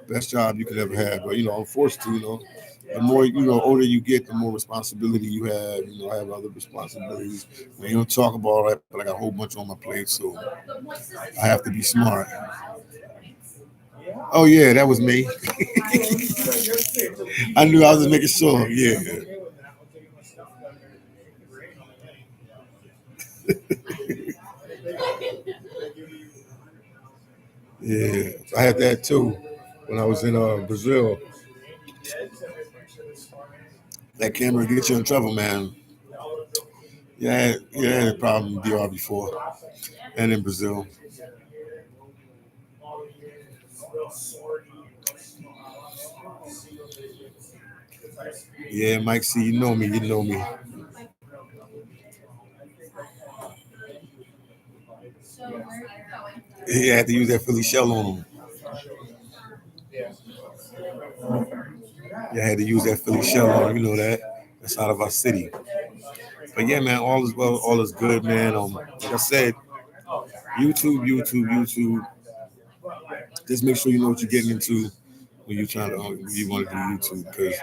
Speaker 1: Best job you could ever have. But I'm forced to. The more older you get, the more responsibility you have. I have other responsibilities. You don't talk about all that, but I got a whole bunch on my plate, so I have to be smart. Oh yeah, that was me. I knew I was making sure. Yeah. Yeah, I had that too when I was in Brazil. That camera gets you in trouble, man. Yeah, I had a problem with DR before and in Brazil. Yeah, Mike C, you know me. He had to use that Philly shell on him. Yeah, I had to use that Philly shell on him. You know that. That's out of our city. But yeah, man, all is well, all is good, man. Like I said, YouTube. Just make sure you know what you're getting into when you're trying to when you want to do YouTube, because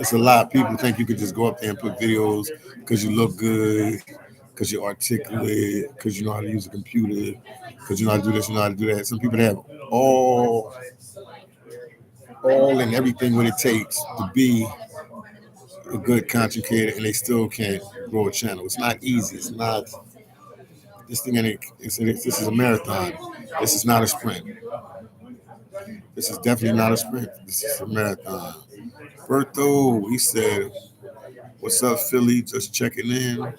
Speaker 1: it's a lot. People think you could just go up there and put videos because you look good, because you're articulate, because you know how to use a computer, because you know how to do this, you know how to do that. Some people have all and everything what it takes to be a good content creator, and they still can't grow a channel. It's not easy. It's not this thing. This is a marathon. This is not a sprint. This is definitely not a sprint. This is a marathon. Bertho, he said, "What's up, Philly? Just checking in.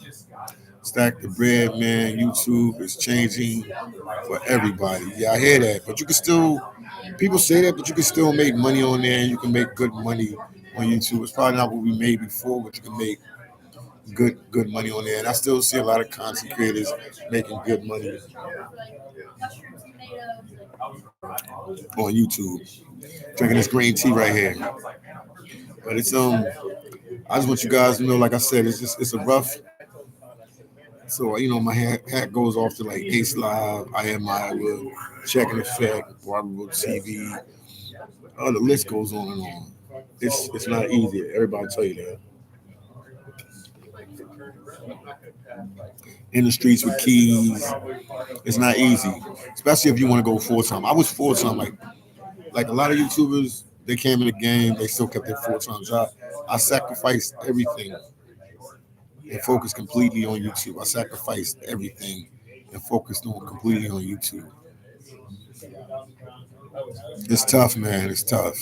Speaker 1: Stack the bread, man. YouTube is changing for everybody." Yeah, I hear that, but you can still. People say that, but you can still make money on there, and you can make good money on YouTube. It's probably not what we made before, but you can make good money on there. And I still see a lot of content creators making good money on YouTube. Drinking this green tea right here. But it's I just want you guys to know, like I said, it's a rough. So my hat goes off to like Ace Live, I Am Iowa, Check and Effect, Barberville TV. The list goes on and on. It's not easy. Everybody tell you that. In the streets with keys, it's not easy, especially if you want to go full time. I was full time, like a lot of YouTubers. They came in the game, they still kept their full time job. I sacrificed everything and focused completely on YouTube. I sacrificed everything and focused on completely on YouTube. It's tough, man. It's tough.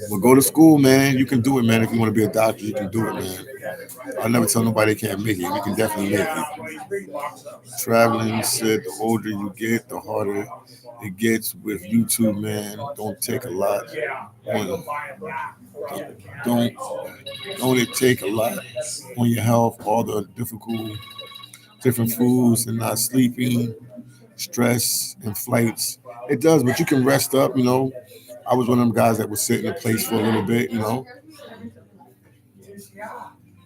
Speaker 1: Well, go to school, man. You can do it, man. If you want to be a doctor, you can do it, man. I never tell nobody they can't make it. You can definitely make it. Traveling said the older you get, the harder it gets with YouTube, man. Don't take a lot. Don't don't it take a lot on your health? All the different foods and not sleeping, stress and flights. It does, but you can rest up. I was one of them guys that would sit in a place for a little bit.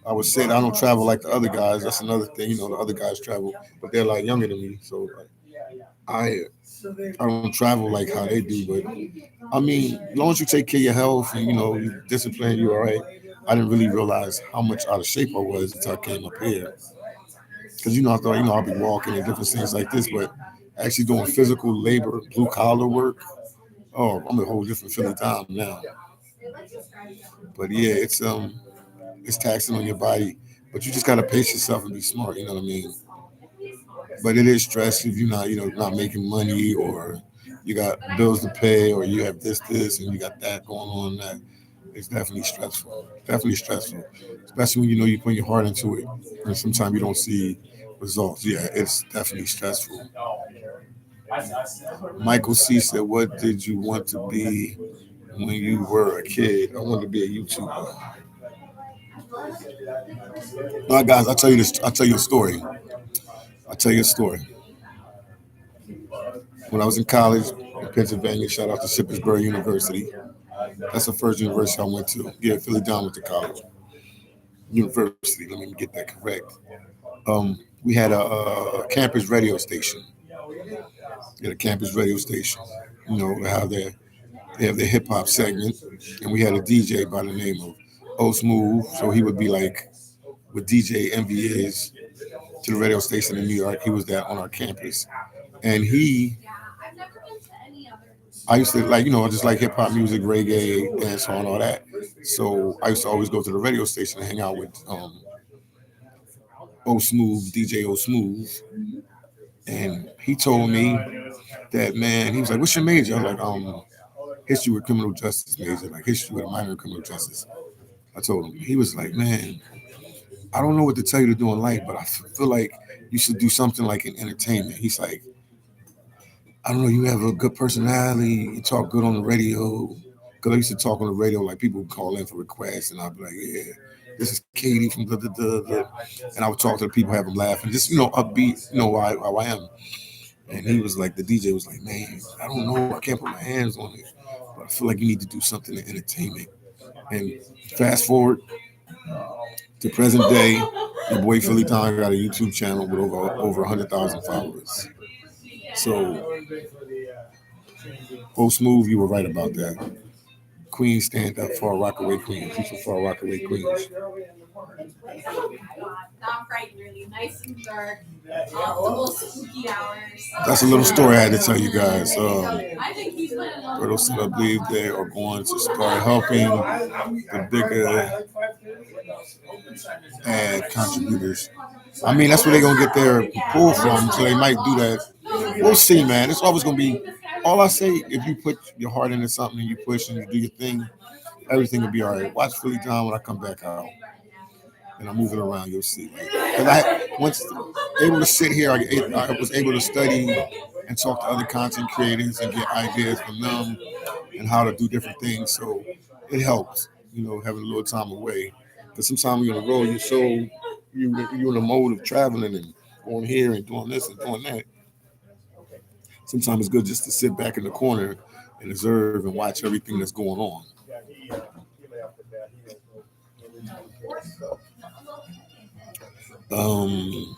Speaker 1: I would sit. I don't travel like the other guys. That's another thing. The other guys travel, but they're like younger than me. So I I don't travel like how they do. But I mean, as long as you take care of your health and you discipline, you all right. I didn't really realize how much out of shape I was until I came up here. Because I thought I'll be walking and different things like this, but actually doing physical labor, blue collar work. Oh, I'm a whole different Philly time now. But yeah, it's taxing on your body. But you just gotta pace yourself and be smart. You know what I mean? But it is stress if you're not not making money, or you got bills to pay, or you have this and you got that going on. That it's definitely stressful. Definitely stressful, especially when you put your heart into it, and sometimes you don't see results. Yeah, it's definitely stressful. Michael C said, "What did you want to be when you were a kid?" I wanted to be a YouTuber. Now, guys, I'll tell you this. I'll tell you a story. I'll tell you a story. When I was in college in Pennsylvania, shout out to Shippensburg University. That's the first university I went to. Yeah, Philly Down went to college. University, let me get that correct. We had a campus radio station. We had a campus radio station. How they have their hip hop segment, and we had a DJ by the name of O Smooth. So he would be like with DJ Envy is to the radio station in New York. He was there on our campus, and I used to like just like hip hop music, reggae, dancehall, and all that. So I used to always go to the radio station and hang out with O Smooth, DJ O Smooth, and he told me that, man, he was like, "What's your major?" I was like, history with criminal justice major, like history with a minor in criminal justice. I told him. He was like, "Man, I don't know what to tell you to do in life, but I feel like you should do something like in entertainment." He's like, "I don't know, you have a good personality, you talk good on the radio." Because I used to talk on the radio, like people would call in for requests, and I'd be like, "Yeah, this is Katie from the," and I would talk to the people, have them laughing, just upbeat, how I am. And he was like, the DJ was like, "Man, I don't know, I can't put my hands on it, but I feel like you need to do something in entertainment." And fast forward to present day, your boy Philly Town got a YouTube channel with over 100,000 followers. So, oh Smooth, you were right about that. Queens stand up for Rockaway Queens. People for Rockaway Queens.
Speaker 2: Not bright and early, nice and dark. The little spooky hours.
Speaker 1: That's a little story I had to tell you guys.
Speaker 2: I think he's playing along.
Speaker 1: Riddle said, I believe they are going to start helping the bigger ad contributors. I mean, that's where they're gonna get their pull from. So they might do that. We'll see, man. It's always gonna be. All I say, if you put your heart into something and you push and you do your thing, everything will be all right. Watch Philly Town when I come back out and I'm moving around. You'll see. Because I once able to sit here, I was able to study and talk to other content creators and get ideas from them and how to do different things. So it helps, having a little time away. Because sometimes when you're on the road, you're in a mode of traveling and going here and doing this and doing that. Sometimes it's good just to sit back in the corner and observe and watch everything that's going on. Um,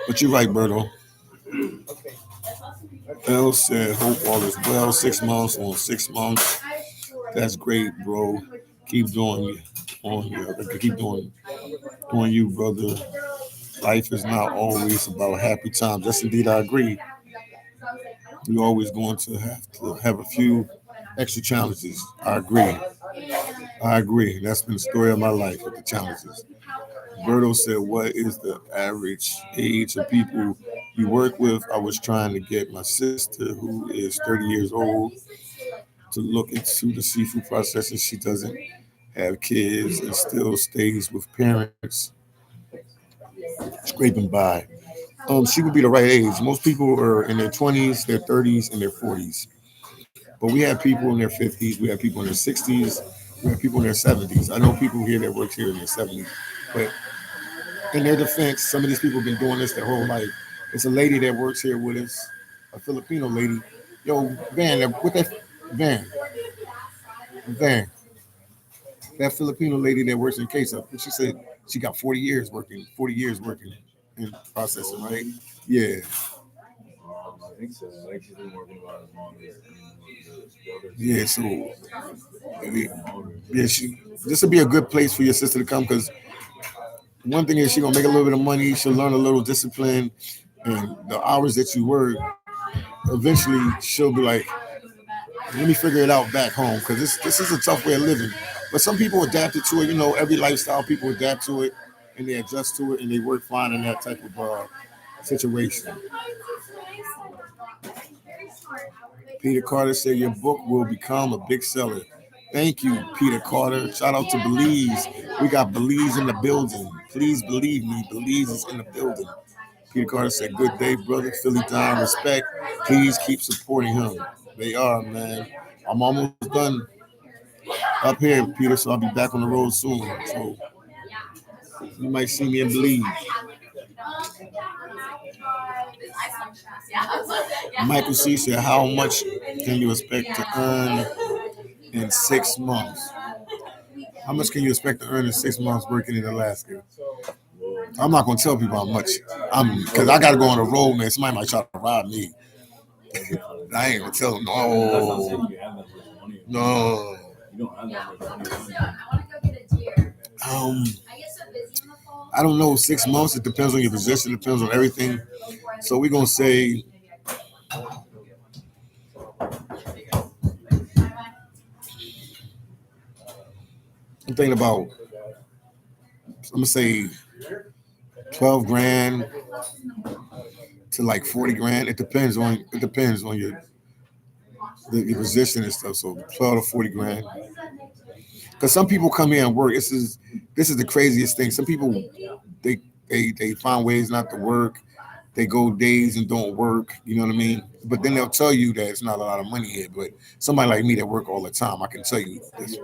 Speaker 1: but you're right, Berto. L said, hope all is well. 6 months on 6 months. That's great, bro. Keep doing on you. Keep doing you, brother. Life is not always about happy times. Yes, indeed, I agree. You're always going to have a few extra challenges. I agree. I agree. That's been the story of my life with the challenges. Berto said, what is the average age of people you work with? I was trying to get my sister, who is 30 years old, to look into the seafood processing. She doesn't have kids and still stays with parents, scraping by. She would be the right age. Most people are in their 20s, their 30s, and their 40s. But we have people in their 50s, we have people in their 60s, we have people in their 70s. I know people here that work here in their 70s. But in their defense, some of these people have been doing this their whole life. It's a lady that works here with us, a Filipino lady. Yo, Van, with that Van, Van, that Filipino lady that works in Queso, she said she got 40 years working in processing, right? Yeah,
Speaker 3: I think so. I think she's been working about as long as the builders.
Speaker 1: yeah. So yeah, this would be a good place for your sister to come because one thing is she gonna make a little bit of money. She'll learn a little discipline, and the hours that you work, eventually she'll be like, let me figure it out back home because this is a tough way of living. But some people adapted to it. You know, every lifestyle people adapt to it and they adjust to it and they work fine in that type of situation. Peter Carter said your book will become a big seller. Thank you, Peter Carter. Shout out to Belize. We got Belize in the building. Please believe me, Belize is in the building. Peter Carter said, good day, brother. Philly Don, respect. Please keep supporting him. They are, man. I'm almost done up here, Peter, so I'll be back on the road soon. So you might see me in Belize. Michael C said, how much can you expect to earn in 6 months? How much can you expect to earn in 6 months working in Alaska? I'm not gonna tell people how much. Because I gotta go on the road, man. Somebody might try to rob me. I ain't gonna tell them. No, no. I don't know. 6 months. It depends on your position. It depends on everything. So we're gonna say. I'm thinking about. I'm gonna say 12 grand to like 40 grand. It depends on your position and stuff. So 12 to 40 grand. Because some people come here and work. This is the craziest thing. Some people they find ways not to work. They go days and don't work. You know what I mean? But then they'll tell you that it's not a lot of money here. But somebody like me that work all the time, I can tell you this.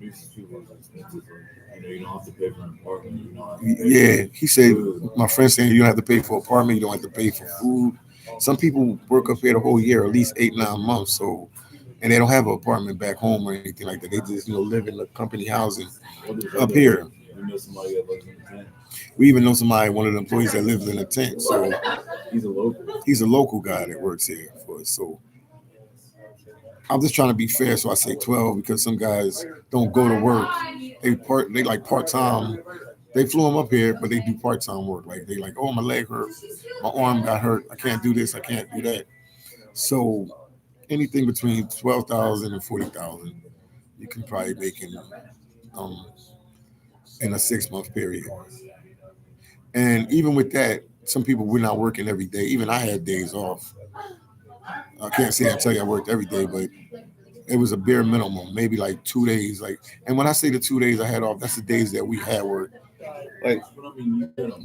Speaker 3: You don't have to pay for an apartment.
Speaker 1: Yeah, he said. My friend saying you don't have to pay for an apartment. You don't have to pay for food. Some people work up here the whole year, at least 8-9 months. So, and they don't have an apartment back home or anything like that. They just live in the company housing up here. We even know somebody, one of the employees that lives in a tent. So he's a local guy that works here for us. So I'm just trying to be fair. So I say 12 because some guys don't go to work. They like part time. They flew them up here, but they do part time work. Like they like, oh, my leg hurt, my arm got hurt. I can't do this. I can't do that. So anything between 12,000 and 40,000, you can probably make um, in a 6 month period. And even with that, some people we're not working every day. Even I had days off. I can't say I tell you I worked every day, but it was a bare minimum, maybe like 2 days. Like, and when I say the 2 days I had off, that's the days that we had work. Like,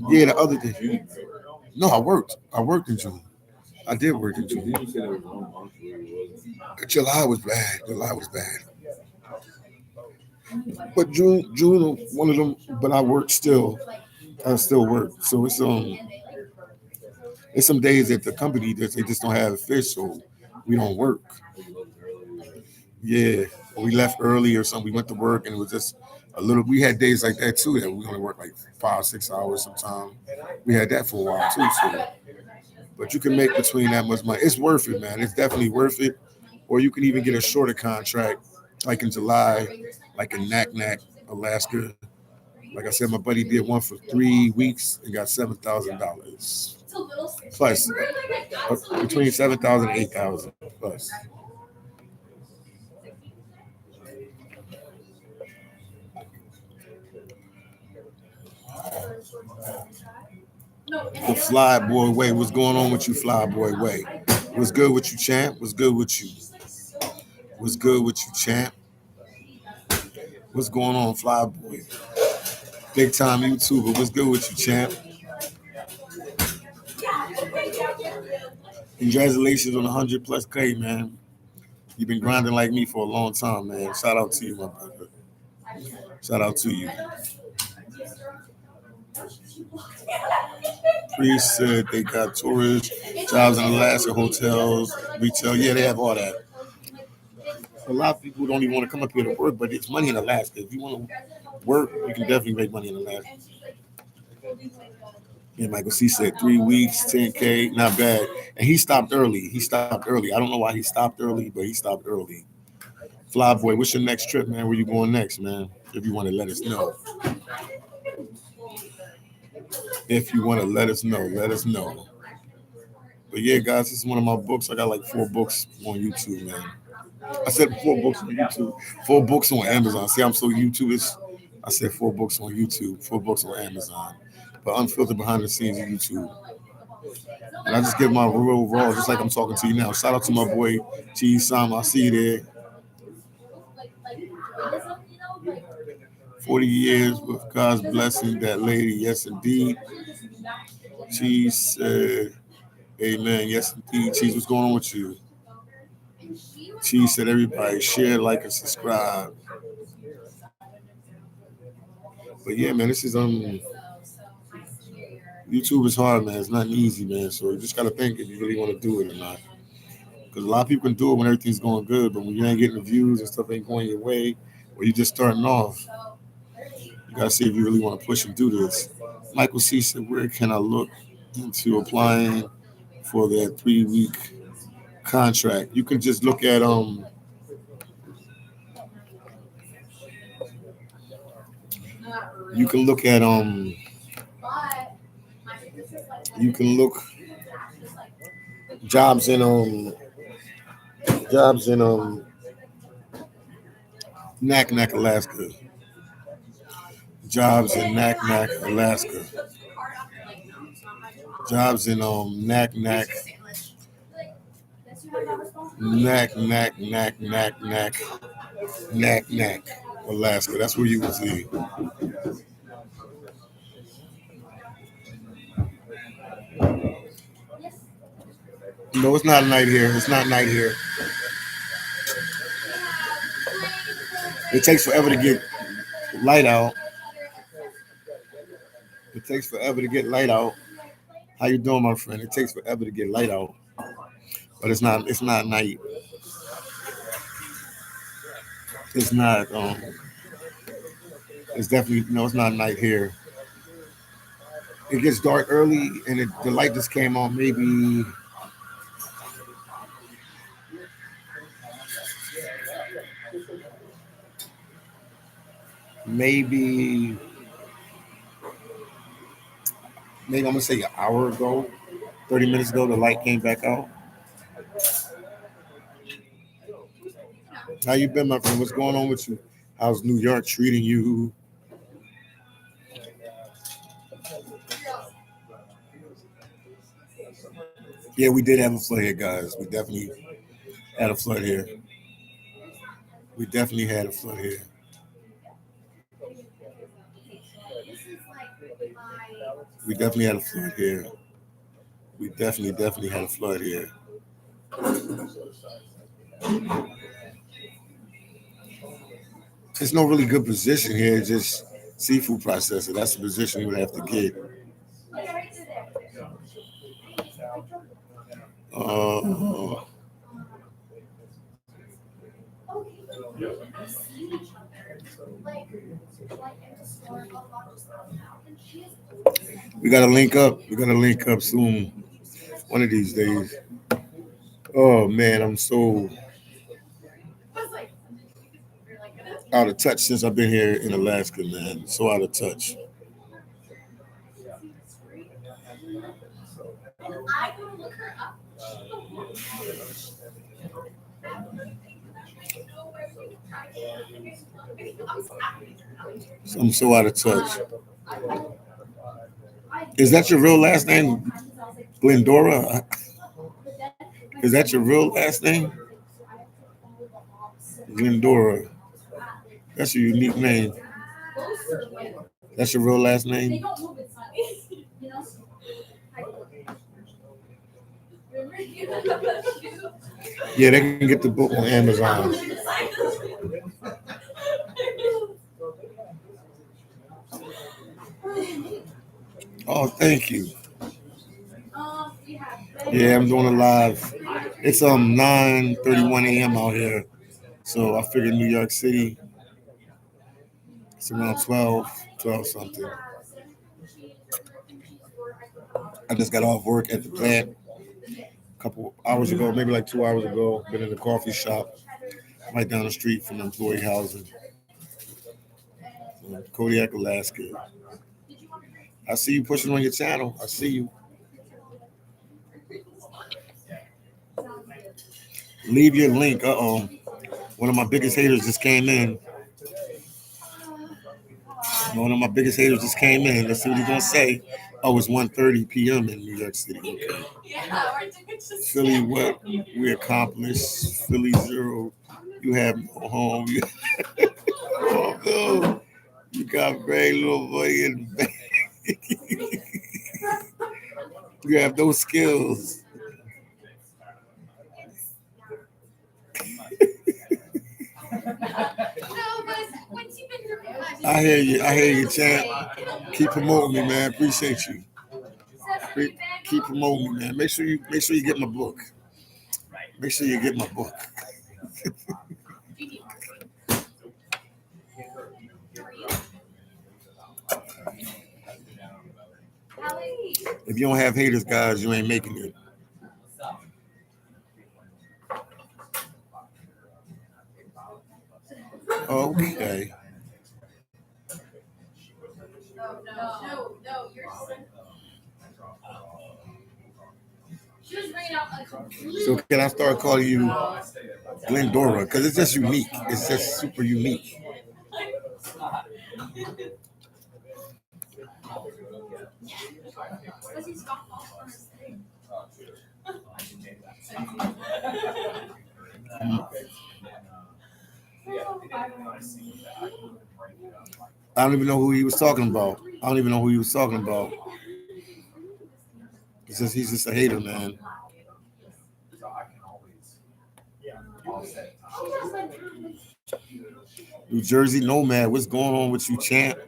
Speaker 1: yeah, the other day. No, I worked. I worked in June. I did work in June. July was bad. July was bad. But June, one of them. But I worked still. I still work. So it's It's some days that the company they just don't have fish, so we don't work.
Speaker 3: Like you left early.
Speaker 1: Yeah, we left early or something. We went to work and it was just a little. We had days like that too that we only work like 5, 6 hours sometimes. We had that for a while too. So, but you can make between that much money. It's worth it, man. It's definitely worth it. Or you can even get a shorter contract, like in July, like in Naknek, Alaska. Like I said, my buddy did one for 3 weeks and got $7,000 plus, between 7,000 and 8,000 plus. The Fly Boy Way. What's going on with you, Fly Boy Way? What's good with you, champ? What's good with you? What's good with you, champ? What's going on, Fly Boy? Big time YouTuber. What's good with you, champ? Congratulations on 100 plus K, man. You've been grinding like me for a long time, man. Shout out to you, my brother. Shout out to you. Priest said they got tourist jobs in Alaska, hotels, retail. Yeah, they have all that. A lot of people don't even want to come up here to work, but it's money in Alaska. If you want to work, you can definitely make money in Alaska. Yeah, Michael C said 3 weeks, 10K, not bad. And he stopped early. I don't know why he stopped early, but he stopped early. Flyboy, what's your next trip, man? Where you going next, man? If you want to let us know. If you want to let us know, let us know. But yeah, guys, this is one of my books. I got like 4 books on YouTube, man. I said 4 books on YouTube, 4 books on Amazon. See, I'm so YouTubeish. I said 4 books on YouTube, 4 books on Amazon. But unfiltered behind the scenes of YouTube. And I just give my real raw, just like I'm talking to you now. Shout out to my boy G Sam. I see you there. 40 years with God's blessing, that lady. Yes, indeed. She said, amen. Yes, indeed. Cheese, what's going on with you? She said, everybody share, like, and subscribe. But yeah, man, this is YouTube is hard, man. It's not easy, man. So you just gotta think if you really want to do it or not. Because a lot of people can do it when everything's going good, but when you ain't getting the views and stuff ain't going your way, or you just starting off, you gotta see if you really want to push and do this. Michael C said, where can I look into applying for that 3-week contract? You can just look at you can look at you can look jobs in Naknek, Alaska. Jobs in Naknek, Alaska. Jobs in Naknek, Alaska. That's where you will see. No, it's not night here. It's not night here. It takes forever to get light out. It takes forever to get light out. How you doing, my friend? It takes forever to get light out. But it's not night. It's not it's definitely it's not night here. It gets dark early and the light just came on maybe I'm gonna say an hour ago, 30 minutes ago, the light came back out. How you been, my friend? What's going on with you? How's New York treating you? Yeah, we did have a flood here, guys. We definitely had a flood here. We definitely had a flood here. We definitely had a flood here. We definitely had a flood here. There's no really good position here, just seafood processor. That's the position you would have to get. Uh, we gotta link up. We gotta link up soon. One of these days. Oh man, I'm so out of touch since I've been here in Alaska, man. So out of touch. I'm so out of touch. Is that your real last name, Glendora? Is that your real last name, Glendora? That's a unique name. That's your real last name. Yeah, they can get the book on Amazon. Oh, thank you. Yeah, I'm doing a live. It's 9:31 a.m. out here, so I figured New York City. It's around 12 something. I just got off work at the plant a couple hours ago, maybe like 2 hours ago. Been in the coffee shop right down the street from employee housing, Kodiak, Alaska. I see you pushing on your channel. I see you. Leave your link. One of my biggest haters just came in. One of my biggest haters just came in. Let's see what he's gonna say. Oh, it's 1:30 p.m. in New York City. Okay. Philly, what we accomplished. Philly 0. You have no home. Oh, no. You got very little money in the bank. You have no skills. I hear you. I hear you, champ. Keep promoting me, man. Appreciate you. Keep promoting me, man. Make sure you get my book. Make sure you get my book. If you don't have haters, guys, you ain't making it. Okay. So can I start calling you Glendora? Because it's just unique. It's just super unique. I don't even know who he was talking about. He's just a hater, man. New Jersey Nomad, what's going on with you, champ?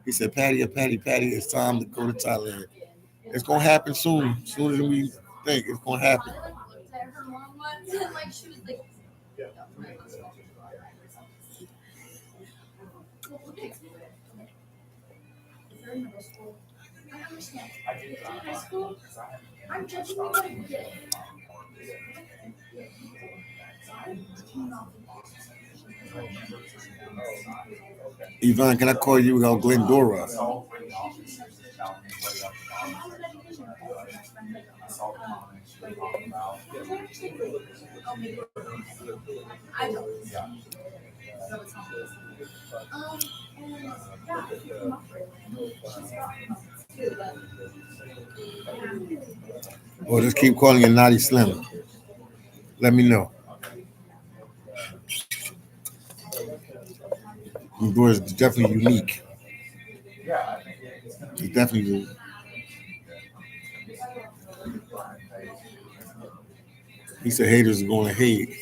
Speaker 1: He said, Patty, it's time to go to Thailand. It's gonna happen soon, sooner than we think. It's gonna happen. Yvonne, can I call you Glendora? Or just keep calling you Naughty Slim. Let me know. Glendora is definitely unique. It's definitely. He said haters are going to hate.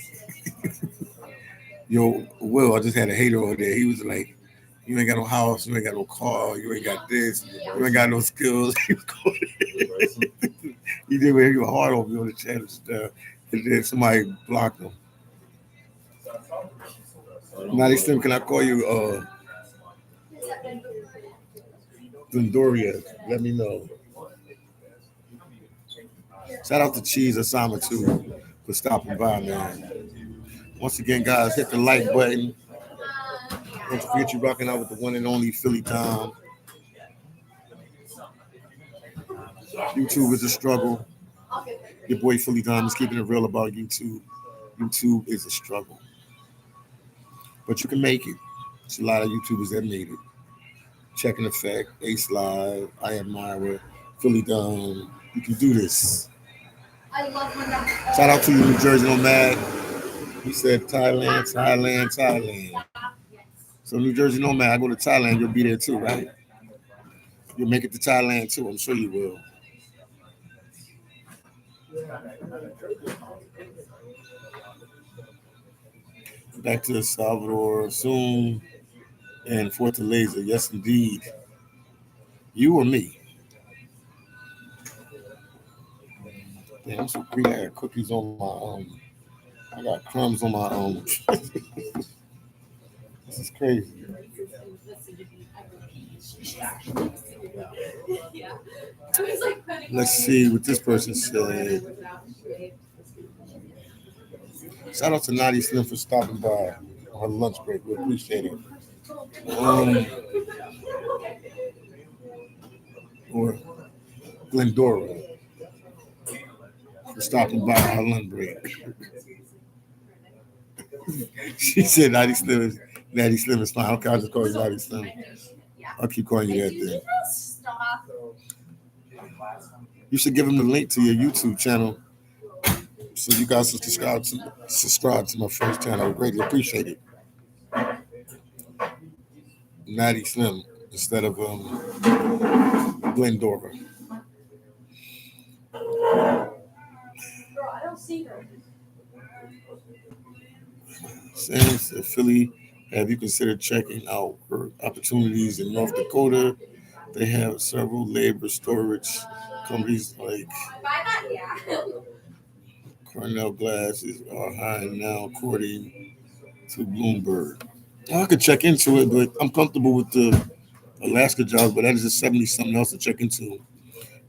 Speaker 1: Yo, Will, I just had a hater over there. He was like, you ain't got no house, you ain't got no car, you ain't got this, you ain't got no skills. He did wear you hard on me on the chat and stuff. And then somebody blocked him. Naughty Slim, can I call you Glendoria? Let me know. Shout out to Cheese Osama too for stopping by, man. Once again, guys, hit the like button. Don't forget you rocking out with the one and only Philly Tom. YouTube is a struggle. Your boy Philly Tom is keeping it real about YouTube. YouTube is a struggle. But you can make it. There's a lot of YouTubers that made it. Checking Effect, Ace Live, I Am Myra, Philly Tom. You can do this. Shout out to you, New Jersey Nomad. He said Thailand, Thailand, Thailand. So New Jersey Nomad, I go to Thailand, you'll be there too, right? You'll make it to Thailand too. I'm sure you will. Back to El Salvador soon and Fortaleza. Yes, indeed. You or me? Damn, I'm so greedy. I got cookies on my I got crumbs on my This is crazy. Let's see what this person said. Shout out to Naughty Slim for stopping by on her lunch break. We appreciate it. Or Glendora for stopping by on her lunch break. She said Naughty Slim is fine. Okay, I'll just call you Naughty Slim. I'll keep calling you that then. You should give him the link to your YouTube channel so you guys can subscribe to my first channel. I would greatly appreciate it. Naughty Slim instead of Glendora. Sam said, Philly, have you considered checking out work opportunities in North Dakota? They have several labor storage companies like Cornell Glasses are hiring now, according to Bloomberg. I could check into it, but I'm comfortable with the Alaska jobs, but that is just 70 something else to check into.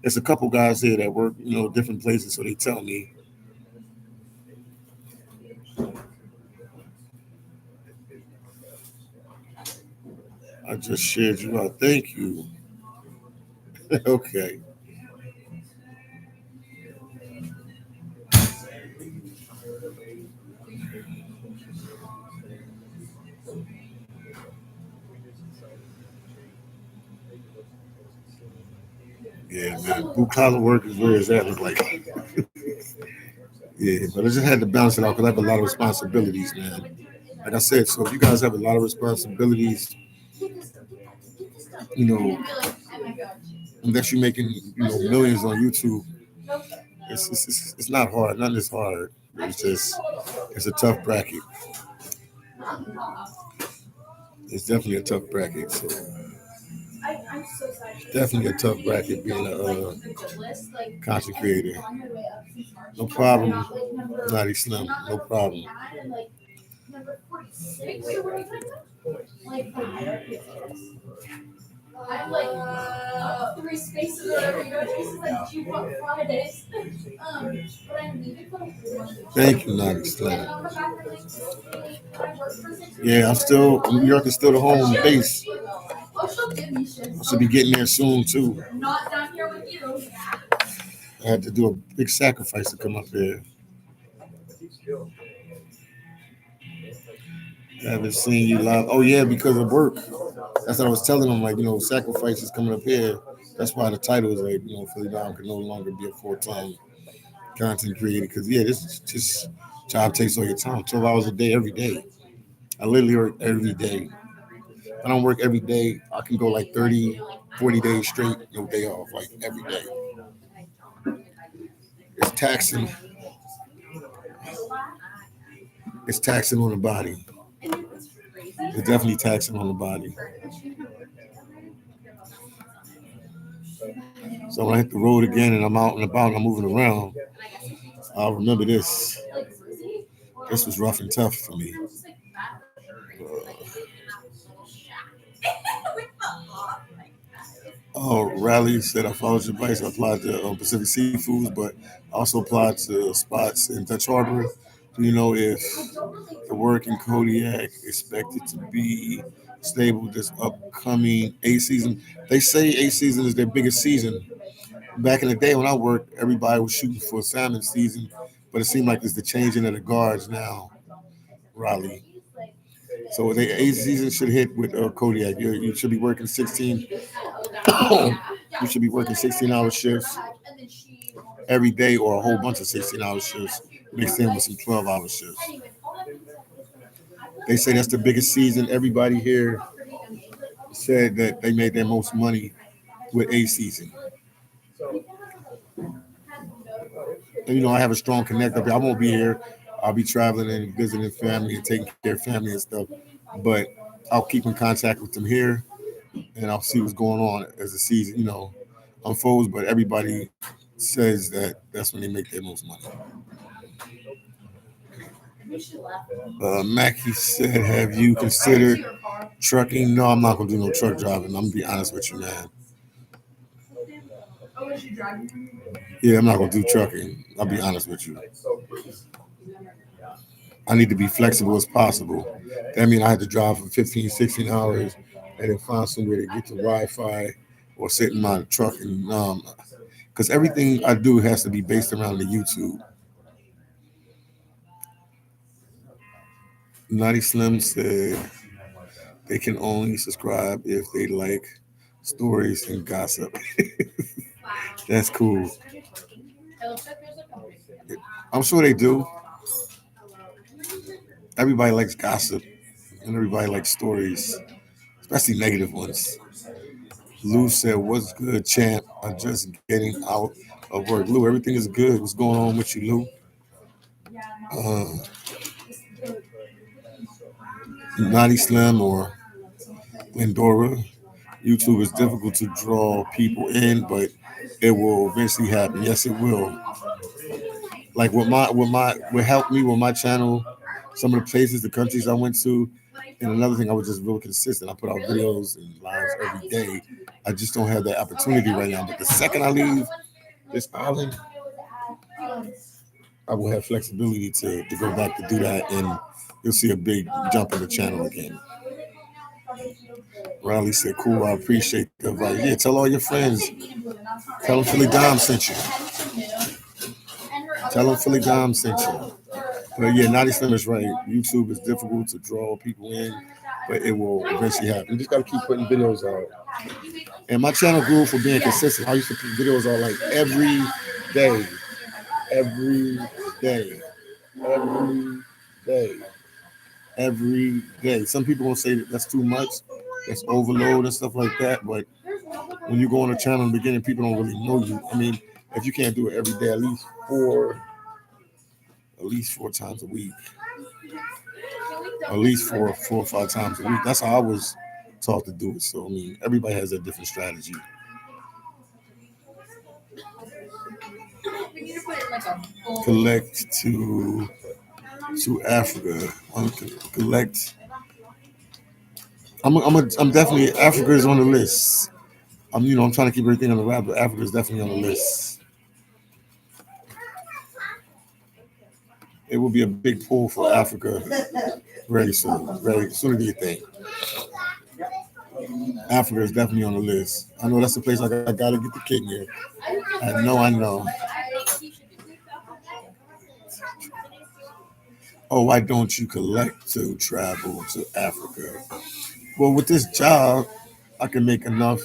Speaker 1: There's a couple guys here that work, different places, so they tell me. I just shared you out. Thank you. Okay. Yeah, man. Blue collar work is where does that look like? Yeah, but I just had to balance it out because I have a lot of responsibilities, man. Like I said, so if you guys have a lot of responsibilities, unless you're making millions on YouTube, it's not hard. Nothing is hard. It's a tough bracket. It's definitely a tough bracket. So definitely a tough bracket being a content creator. No problem, Naughty Slim. No problem. I'm like 3 spaces or whatever you go. This is like 2 Fridays. But I'm leaving for like Thank you, Naughty Slim. Yeah, New York is still the home base. I should be getting there soon too. Not down here with you. I had to do a big sacrifice to come up here. I haven't seen you live. Oh yeah, because of work. That's what I was telling them. Like, sacrifices coming up here. That's why the title is like, Philly Dom can no longer be a full-time content creator. Because this job takes all your time. 12 hours a day, every day. I literally work every day. If I don't work every day, I can go like 30, 40 days straight, no day off, like every day. It's taxing. It's taxing on the body. It's definitely taxing on the body. So when I hit the road again and I'm out and about and I'm moving around, I'll remember this. This was rough and tough for me. Riley said I followed your advice. I applied to Pacific Seafoods, but I also applied to spots in Dutch Harbor. Do you know if the work in Kodiak expected to be stable this upcoming A season? They say A season is their biggest season. Back in the day when I worked, everybody was shooting for salmon season, but it seemed like it's the changing of the guards now, Raleigh. So the A season should hit with Kodiak. You should be working 16. You should be working 16-hour shifts every day, or a whole bunch of 16-hour shifts mixed in with some 12-hour shifts. They say that's the biggest season. Everybody here said that they made their most money with A season. And, I have a strong connect up here. I won't be here. I'll be traveling and visiting family and taking care of family and stuff. But I'll keep in contact with them here, and I'll see what's going on as the season, unfolds. But everybody says that that's when they make their most money. Mackie said, "Have you considered trucking?" No, I'm not gonna do no truck driving. I'm gonna be honest with you, man. Yeah, I'm not gonna do trucking. I'll be honest with you. I need to be flexible as possible. That means I had to drive for 15, 16 hours and then find somewhere to get to Wi-Fi or sit in my truck and because everything I do has to be based around the YouTube. Naughty Slim said they can only subscribe if they like stories and gossip. That's cool. I'm sure they do. Everybody likes gossip and everybody likes stories, especially negative ones. Lou said, "What's good, champ? I'm just getting out of work." Lou, everything is good. What's going on with you, Lou? Naughty Slim or Glendora. YouTube is difficult to draw people in, but it will eventually happen. Yes, it will. Like what helped me with my channel, some of the places, the countries I went to, and another thing, I was just real consistent. I put out videos and lives every day. I just don't have that opportunity right now. But the second I leave this island, I will have flexibility to go back to do that, and you'll see a big jump in the channel again. Riley said, "Cool, I appreciate the advice." Yeah, tell all your friends. Tell them Philly Dom sent you. Tell them Philly Dom sent you. But yeah, Naughty Slim is right. YouTube is difficult to draw people in, but it will eventually happen. You just got to keep putting videos out. And my channel grew for being consistent. I used to put videos out like every day. Every day. Every day. Every day. Some people gonna say that that's too much, that's overload and stuff like that. But when you go on a channel in the beginning, people don't really know you. I mean, if you can't do it every day, at least four times a week, at least four or 5 times a week. That's how I was taught to do it. So I mean, everybody has a different strategy. Collect to Africa. Collect. I'm definitely, Africa is on the list. I'm trying to keep everything on the wrap, but Africa is definitely on the list. It will be a big pull for Africa very soon. Very sooner than you think. Africa is definitely on the list. I know that's the place I got to get the kid here. I know. Oh, why don't you collect to travel to Africa? Well, with this job, I can make enough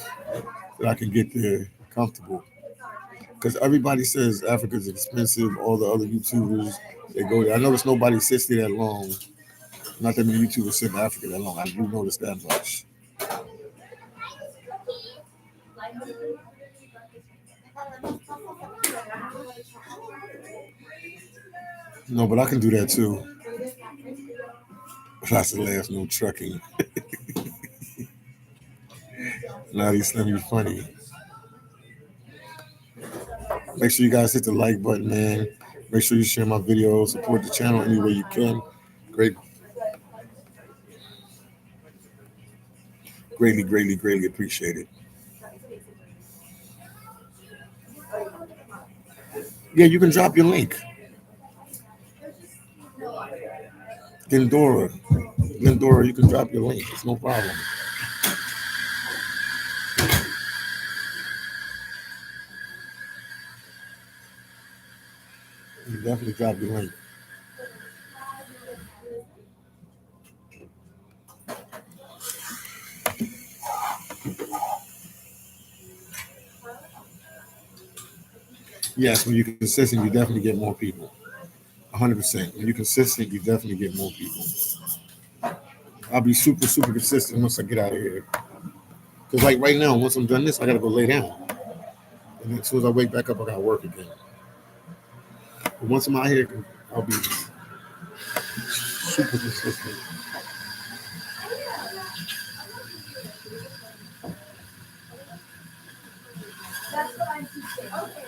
Speaker 1: that I can get there comfortable. Because everybody says Africa is expensive. All the other YouTubers, they go there. I notice nobody sits there that long. Not that many YouTubers sit in Africa that long. I do notice that much. No, but I can do that too. Lots of laughs, no trucking. Naughty Slim, you funny. Make sure you guys hit the like button, man. Make sure you share my videos, support the channel any way you can. Greatly appreciate it. Yeah, you can drop your link. Glendora, you can drop your link. It's no problem. You definitely drop your link. Yes, when you're consistent, you definitely get more people. 100%. When you're consistent, you definitely get more people. I'll be super consistent once I get out of here. Because like right now, once I'm done this, I gotta go lay down. And as soon as I wake back up, I gotta work again. But once I'm out here, I'll be super consistent.
Speaker 2: That's what I'm teaching. Okay.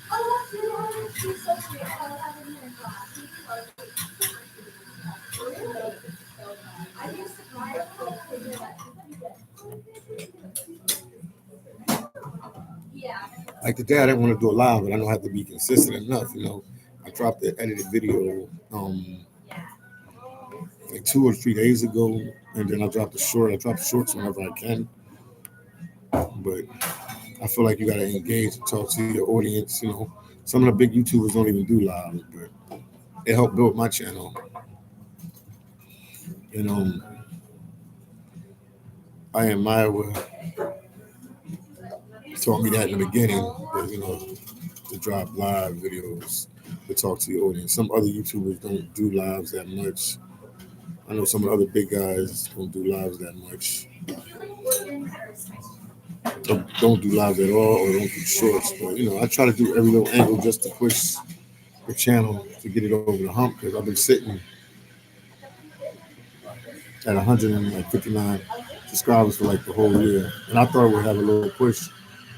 Speaker 2: Oh, that's really she's so sweet. I have in her class. I used to cry yeah.
Speaker 1: Like today, I didn't want to do a live, but I know I have to be consistent enough. I dropped the edited video like 2 or 3 days ago, and then I dropped the short. I drop the shorts whenever I can, but I feel like you gotta engage and talk to your audience. Some of the big YouTubers don't even do live, but it helped build my channel. I admire what taught me that in the beginning, to drop live videos, to talk to your audience. Some other YouTubers don't do lives that much. I know some of the other big guys don't do lives that much. Don't do lives at all, or don't do shorts. But I try to do every little angle just to push the channel to get it over the hump, because I've been sitting at 159 subscribers for like the whole year, and I thought we'd have a little push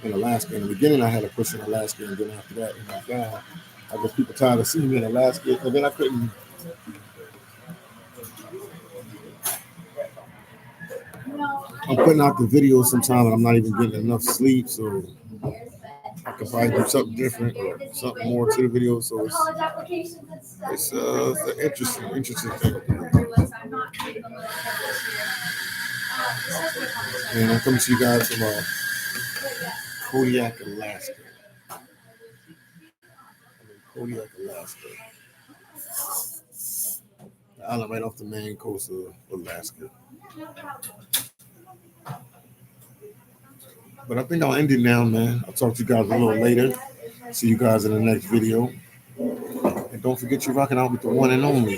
Speaker 1: in Alaska. In the beginning, I had a push in Alaska, and then after that, it went down. I guess people tired of seeing me in Alaska, and then I couldn't. I'm putting out the videos sometimes, and I'm not even getting enough sleep, so I could probably do something different or something more to the video. So it's an interesting thing. And I'm coming to you guys from Kodiak, Alaska. Kodiak, Alaska. The island right off the main coast of Alaska. But I think I'll end it now, man. I'll talk to you guys a little later. See you guys in the next video. And don't forget you're rocking out with the one and only.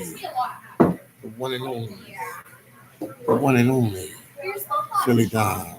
Speaker 1: The one and only. The one and only. Philly Don.